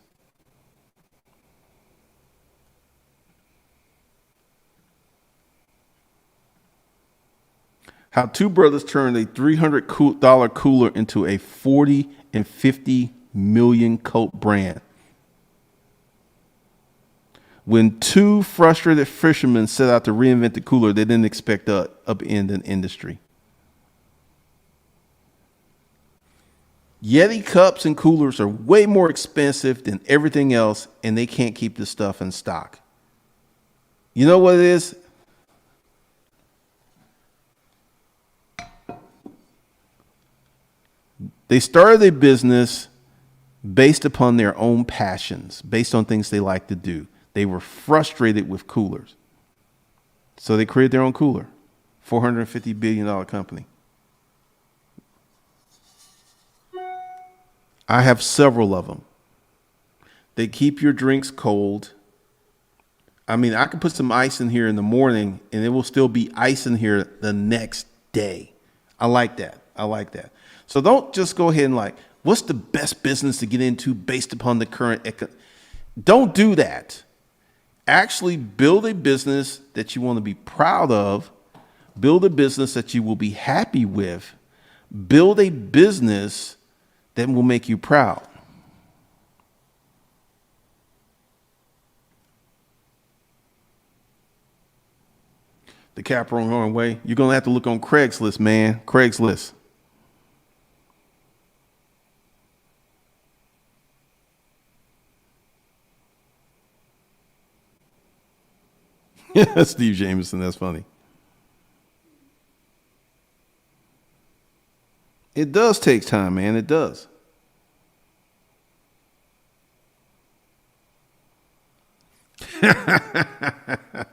How two brothers turned a $300 cooler into a 40 and 50 million coat brand. When two frustrated fishermen set out to reinvent the cooler, they didn't expect to upend an industry. Yeti cups and coolers are way more expensive than everything else, and they can't keep the stuff in stock. You know what it is? They started a business based upon their own passions, based on things they like to do. They were frustrated with coolers. So they created their own cooler. $450 billion company. I have several of them. They keep your drinks cold. I mean, I can put some ice in here in the morning and it will still be ice in here the next day. I like that. I like that. So don't just go ahead and like, what's the best business to get into based upon the current Don't do that. Actually build a business that you want to be proud of. Build a business that you will be happy with. Build a business that will make you proud. The Capricorn way, you're going to have to look on Craigslist, man. Craigslist. Steve Jameson, that's funny. It does take time, man. It does. A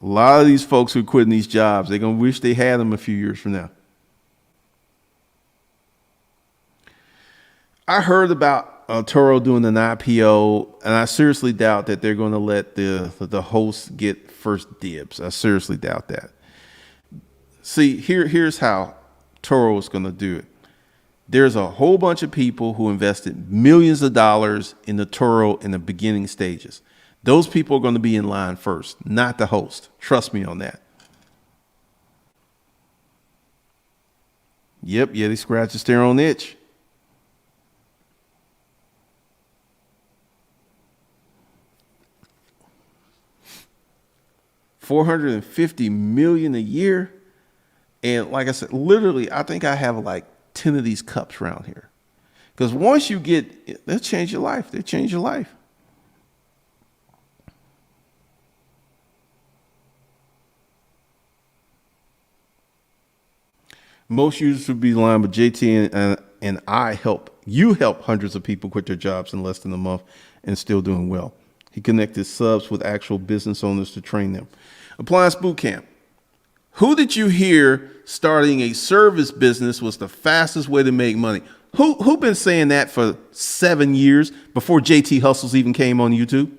lot of these folks who are quitting these jobs, they're going to wish they had them a few years from now. I heard about Turo doing an IPO, and I seriously doubt that they're going to let the hosts get first dibs. I seriously doubt that. See, here's how Turo is going to do it. There's a whole bunch of people who invested millions of dollars in the Turo in the beginning stages. Those people are going to be in line first, not the host. Trust me on that. Yep, yeah, they scratches their own itch. $450 million a year. And like I said, literally, I think I have like 10 of these cups around here. Because once you get, they'll change your life. They change your life. Most users would be lying, but JT and I help hundreds of people quit their jobs in less than a month and still doing well. He connected subs with actual business owners to train them. Appliance Bootcamp. Who did you hear starting a service business was the fastest way to make money? Who been saying that for 7 years before JT Hustles even came on YouTube?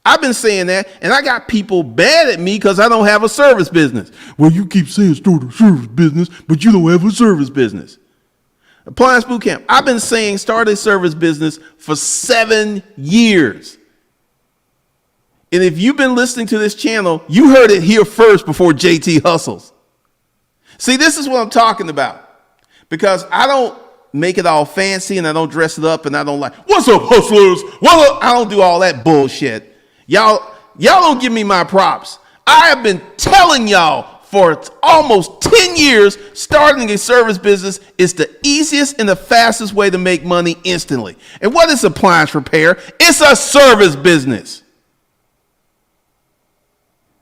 I've been saying that, and I got people bad at me because I don't have a service business. Well, you keep saying start a service business, but you don't have a service business. Appliance Bootcamp. I've been saying start a service business for 7 years. And if you've been listening to this channel, you heard it here first before JT Hustles. See, this is what I'm talking about. Because I don't make it all fancy and I don't dress it up and I don't like, what's up, hustlers? What up? I don't do all that bullshit. Y'all Y'all don't give me my props. I have been telling y'all for almost 10 years, starting a service business is the easiest and the fastest way to make money instantly. And what is appliance repair? It's a service business.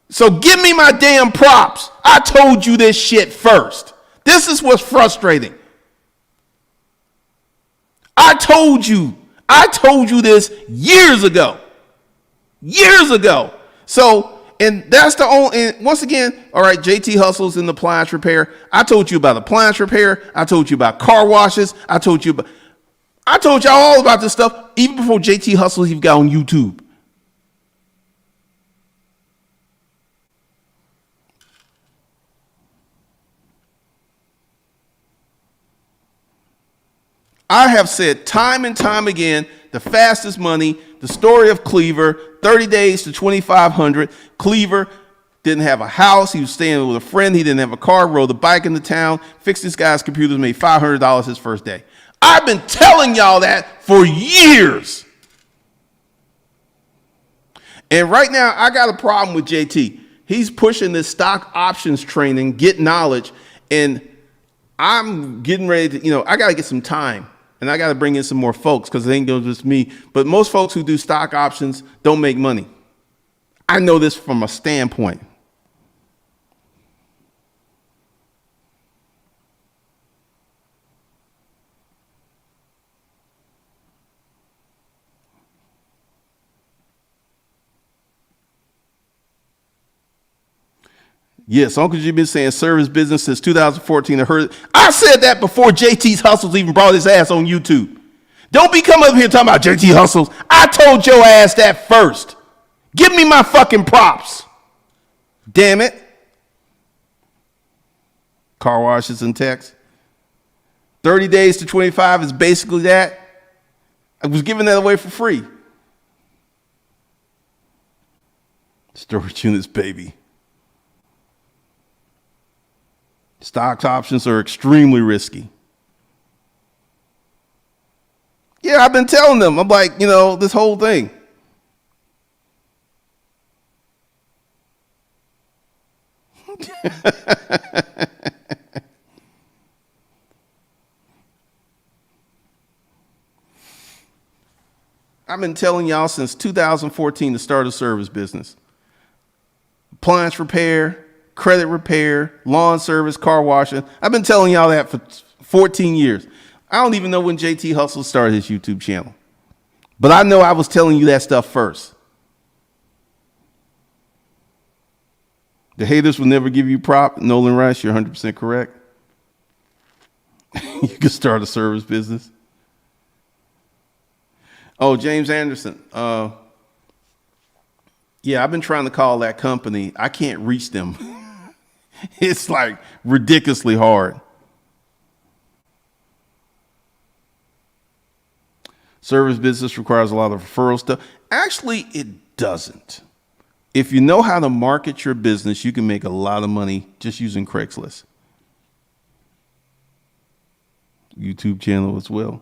So give me my damn props. I told you this shit first. This is what's frustrating. I told you this years ago. So, and that's the only, and once again, all right, JT hustles in the appliance repair. I told you about appliance repair. I told you about car washes. I told y'all all about this stuff even before JT hustles even got on YouTube. I have said time and time again, the fastest money, the story of Cleaver, 30 days to 2,500. Cleaver didn't have a house. He was staying with a friend. He didn't have a car, rode a bike into town, fixed this guy's computers, made $500 his first day. I've been telling y'all that for years. And right now, I got a problem with JT. He's pushing this stock options training, get knowledge, and I'm getting ready to, I got to get some time. And I got to bring in some more folks because it ain't just me. But most folks who do stock options don't make money. I know this from a standpoint. Yes, Uncle G been saying service business since 2014. I said that before JT's Hustles even brought his ass on YouTube. Don't be coming up here talking about JT Hustles. I told your ass that first. Give me my fucking props. Damn it. Car washes and text. 30 days to 25 is basically that. I was giving that away for free. Storage units, baby. Stock options are extremely risky. Yeah, I've been telling them. I'm like, this whole thing. I've been telling y'all since 2014 to start a service business. Appliance repair, credit repair, lawn service, car washing. I've been telling y'all that for 14 years. I don't even know when JT Hustle started his YouTube channel. But I know I was telling you that stuff first. The haters will never give you prop. Nolan Rice, you're 100% correct. You can start a service business. Oh, James Anderson. Yeah, I've been trying to call that company. I can't reach them. It's like ridiculously hard. Service business requires a lot of referral stuff. Actually, it doesn't. If you know how to market your business, you can make a lot of money just using Craigslist. YouTube channel as well.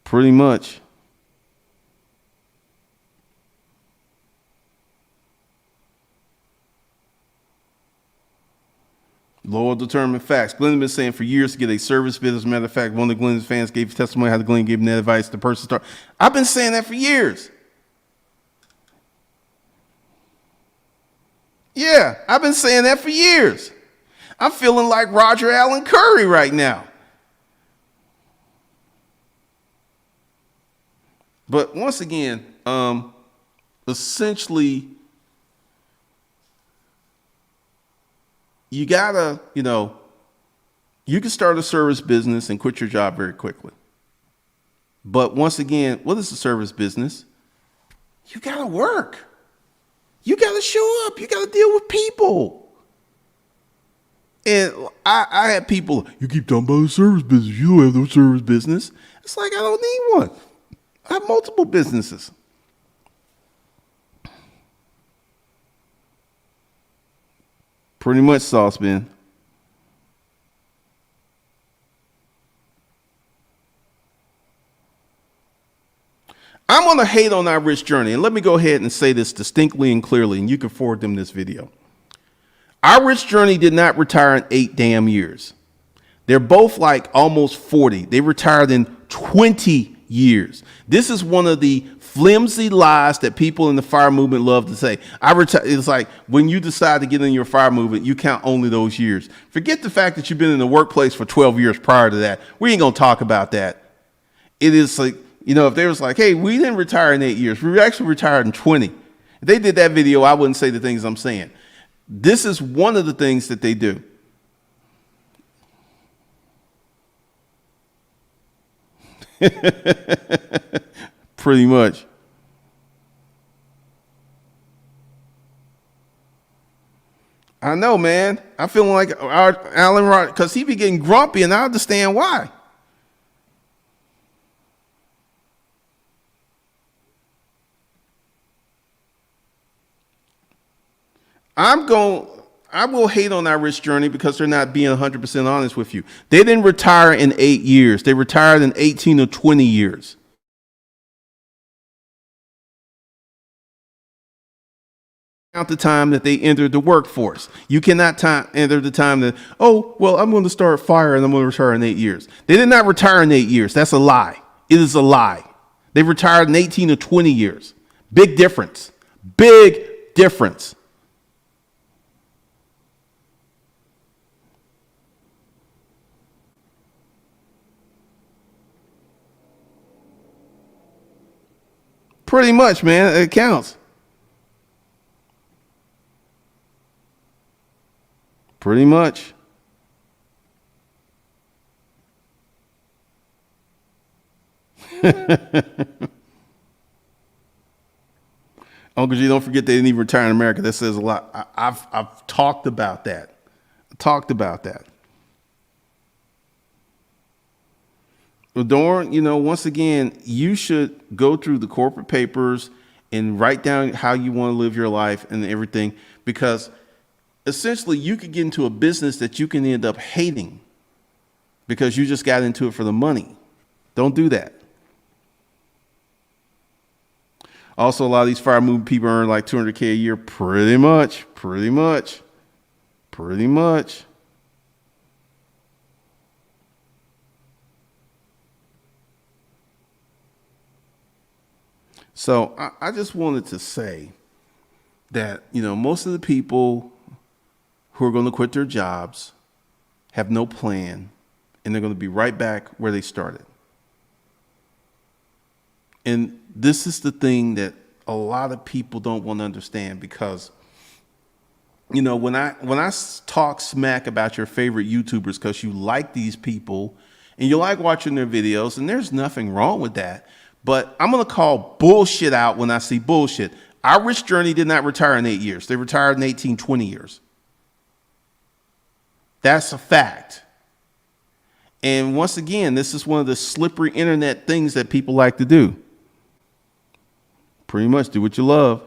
Pretty much. Loyal, determined facts. Glenn's been saying for years to get a service business. Matter of fact, one of Glenn's fans gave testimony how Glenn gave him that advice. The person start. I've been saying that for years. Yeah, I've been saying that for years. I'm feeling like Roger Allen Curry right now. But once again, essentially, you gotta, you can start a service business and quit your job very quickly. But once again, what is a service business? You gotta work. You gotta show up. You gotta deal with people. And I had people, you keep talking about a service business. You don't have no service business. It's like, I don't need one. I have multiple businesses. Pretty much, Sauceman. I'm going to hate on our rich journey. And let me go ahead and say this distinctly and clearly, and you can forward them this video. Our rich journey did not retire in 8 damn years. They're both like almost 40. They retired in 20 years. This is one of the flimsy lies that people in the fire movement love to say. It's like when you decide to get in your fire movement, you count only those years. Forget the fact that you've been in the workplace for 12 years prior to that. We ain't going to talk about that. It is like, if they was like, hey, we didn't retire in 8 years. We actually retired in 20. If they did that video, I wouldn't say the things I'm saying. This is one of the things that they do. Pretty much. I know, man. I feel like our Alan Rod, because he be getting grumpy, and I understand why. I will hate on our rich journey because they're not being 100% honest with you. They didn't retire in 8 years. They retired in 18 or 20 years. Count the time that they entered the workforce. You cannot enter the time that, oh, well, I'm going to start fire and I'm going to retire in 8 years. They did not retire in 8 years. That's a lie. It is a lie. They retired in 18 or 20 years. Big difference. Big difference. Pretty much, man. It counts. Pretty much. Uncle G, don't forget they didn't even retire in America. That says a lot. I've talked about that. Well, Durant, once again, you should go through the corporate papers and write down how you want to live your life and everything, because essentially you could get into a business that you can end up hating because you just got into it for the money. Don't do that. Also, a lot of these fire movement people earn like $200K a year. Pretty much. So I just wanted to say that, most of the people who are going to quit their jobs have no plan, and they're going to be right back where they started. And this is the thing that a lot of people don't want to understand, because, when I talk smack about your favorite YouTubers because you like these people and you like watching their videos, and there's nothing wrong with that. But I'm going to call bullshit out when I see bullshit. Our rich journey did not retire in 8 years. They retired in 18, 20 years. That's a fact. And once again, this is one of the slippery internet things that people like to do. Pretty much do what you love.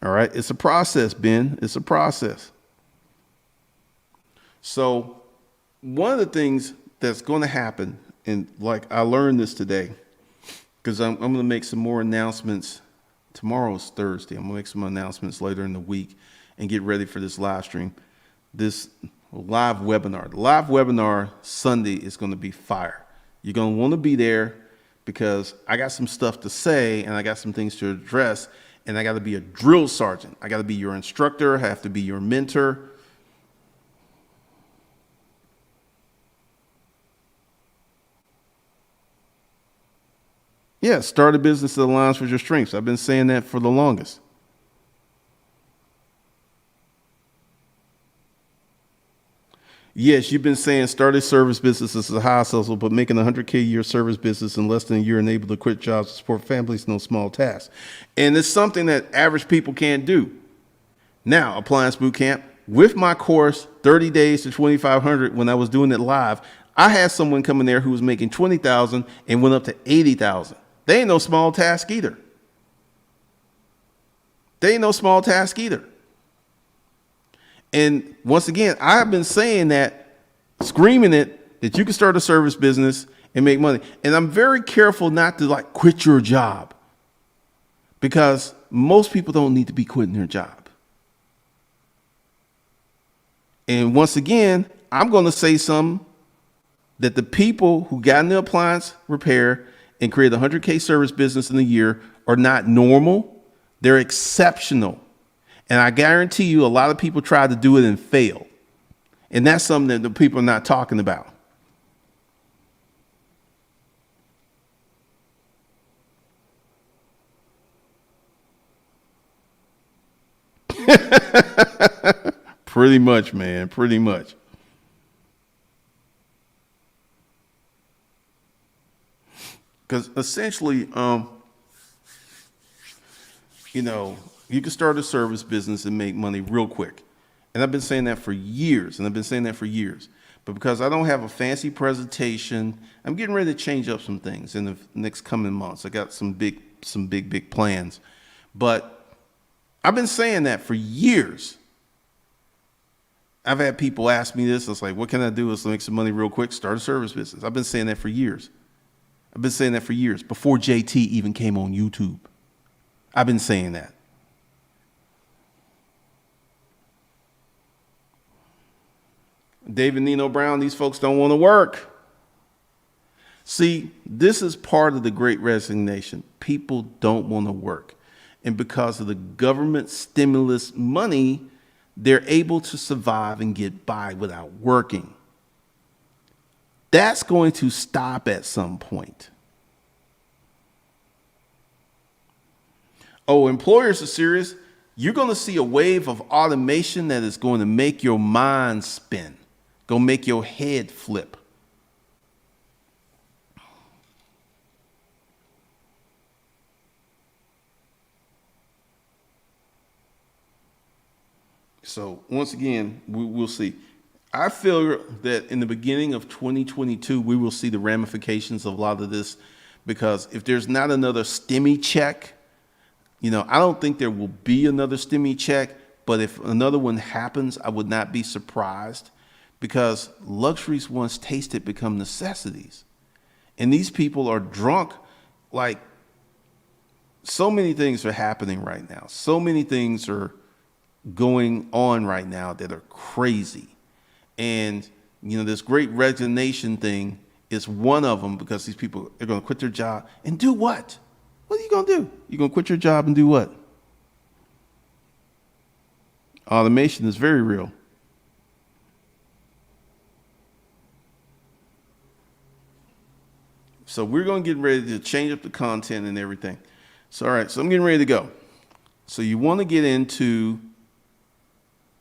All right. It's a process, Ben. It's a process. So one of the things that's going to happen, and like I learned this today, because I'm going to make some more announcements. Tomorrow is Thursday. I'm going to make some announcements later in the week and get ready for this live stream, this live webinar. The live webinar Sunday is going to be fire. You're going to want to be there because I got some stuff to say and I got some things to address, and I got to be a drill sergeant. I got to be your instructor. I have to be your mentor. Yeah, start a business that aligns with your strengths. I've been saying that for the longest. Yes, you've been saying start a service business as a high hustle, but making $100K a year service business in less than a year and able to quit jobs to support families is no small task. And it's something that average people can't do. Now, Appliance Bootcamp, with my course, 30 days to 2,500, when I was doing it live, I had someone come in there who was making 20,000 and went up to 80,000. They ain't no small task either. And once again, I've been saying that, screaming it, that you can start a service business and make money. And I'm very careful not to like quit your job, because most people don't need to be quitting their job. And once again, I'm going to say something that the people who got in the appliance repair and create a 100K service business in a year are not normal. They're exceptional. And I guarantee you a lot of people tried to do it and failed. And that's something that the people are not talking about. Pretty much, man. Pretty much. Because essentially, you can start a service business and make money real quick. And I've been saying that for years, But because I don't have a fancy presentation, I'm getting ready to change up some things in the next coming months. I got some big plans. But I've been saying that for years. I've had people ask me this. It's like, what can I do to make some money real quick? Start a service business. I've been saying that for years. Before JT even came on YouTube. I've been saying that. David Nino Brown, these folks don't want to work. See, this is part of the Great Resignation. People don't want to work. And because of the government stimulus money, they're able to survive and get by without working. That's going to stop at some point. Oh, employers are serious. You're going to see a wave of automation that is going to make your mind spin, going to make your head flip. So once again, we'll see. I feel that in the beginning of 2022, we will see the ramifications of a lot of this, because if there's not another stimmy check, I don't think there will be another stimmy check, but if another one happens, I would not be surprised, because luxuries once tasted become necessities. And these people are drunk. Like, so many things are happening right now. So many things are going on right now that are crazy. And, this Great Resignation thing is one of them, because these people are going to quit their job and do what? What are you going to do? You're going to quit your job and do what? Automation is very real. So we're going to get ready to change up the content and everything. So, all right, so I'm getting ready to go. So you want to get into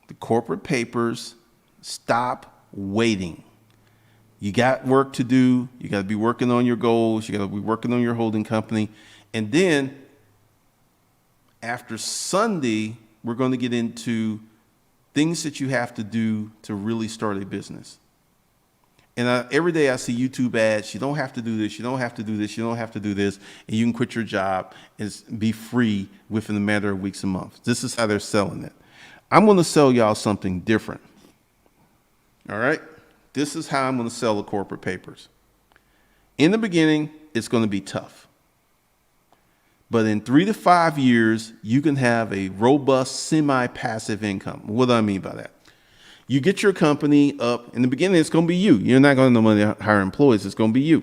the corporate papers. Stop waiting. You got work to do. You got to be working on your goals. You got to be working on your holding company. And then after Sunday, we're going to get into things that you have to do to really start a business. And every day I see YouTube ads. You don't have to do this. You don't have to do this. You don't have to do this. And you can quit your job and be free within a matter of weeks and months. This is how they're selling it. I'm going to sell y'all something different. All right. This is how I'm going to sell the corporate papers. In the beginning, it's going to be tough. But in 3 to 5 years, you can have a robust semi-passive income. What do I mean by that? You get your company up. In the beginning, it's going to be you. You're not going to know money to hire employees. It's going to be you.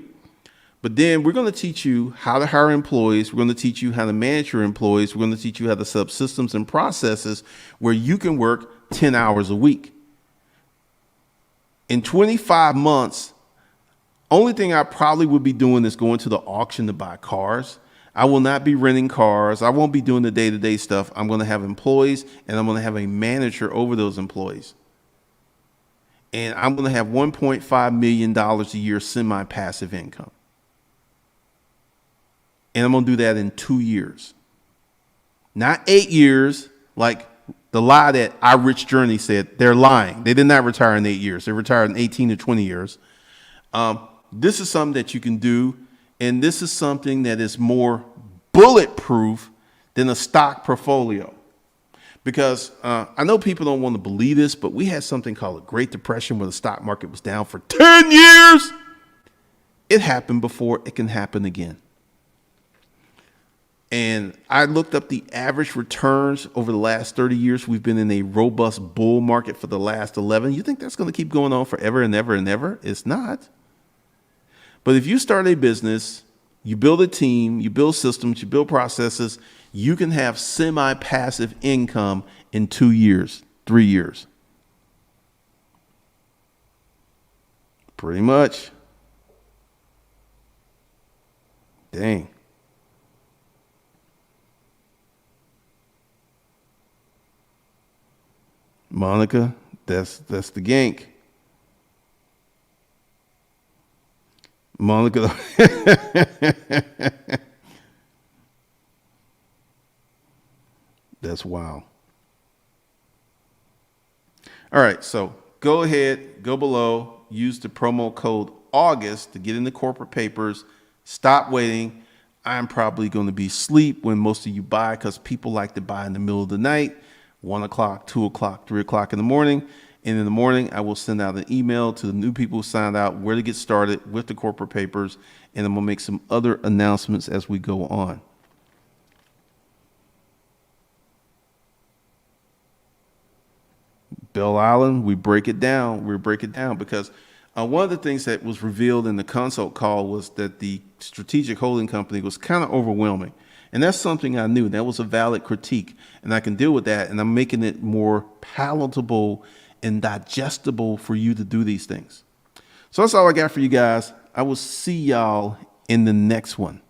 But then we're going to teach you how to hire employees. We're going to teach you how to manage your employees. We're going to teach you how to set up systems and processes where you can work 10 hours a week. In 25 months, only thing I probably would be doing is going to the auction to buy cars. I will not be renting cars. I won't be doing the day-to-day stuff. I'm going to have employees, and I'm going to have a manager over those employees. And I'm going to have $1.5 million a year semi-passive income. And I'm going to do that in 2 years. Not 8 years, like the lie that Our Rich Journey said. They're lying. They did not retire in 8 years. They retired in 18 to 20 years. This is something that you can do. And this is something that is more bulletproof than a stock portfolio. Because I know people don't want to believe this, but we had something called a Great Depression where the stock market was down for 10 years. It happened before, it can happen again. And I looked up the average returns over the last 30 years. We've been in a robust bull market for the last 11. You think that's going to keep going on forever and ever and ever? It's not. But if you start a business, you build a team, you build systems, you build processes, you can have semi-passive income in 2 years, 3 years. Pretty much. Dang. Monica, that's the gank. Monica. That's wild. All right, so go ahead, go below, use the promo code August to get in the corporate papers. Stop waiting. I'm probably going to be asleep when most of you buy, because people like to buy in the middle of the night, 1 o'clock, 2 o'clock, 3 o'clock in the morning. And in the morning, I will send out an email to the new people who signed out where to get started with the corporate papers. And I'm going to make some other announcements as we go on. Bell Island, we break it down. We break it down because one of the things that was revealed in the consult call was that the strategic holding company was kind of overwhelming. And that's something I knew. That was a valid critique. And I can deal with that. And I'm making it more palatable and digestible for you to do these things. So that's all I got for you guys. I will see y'all in the next one.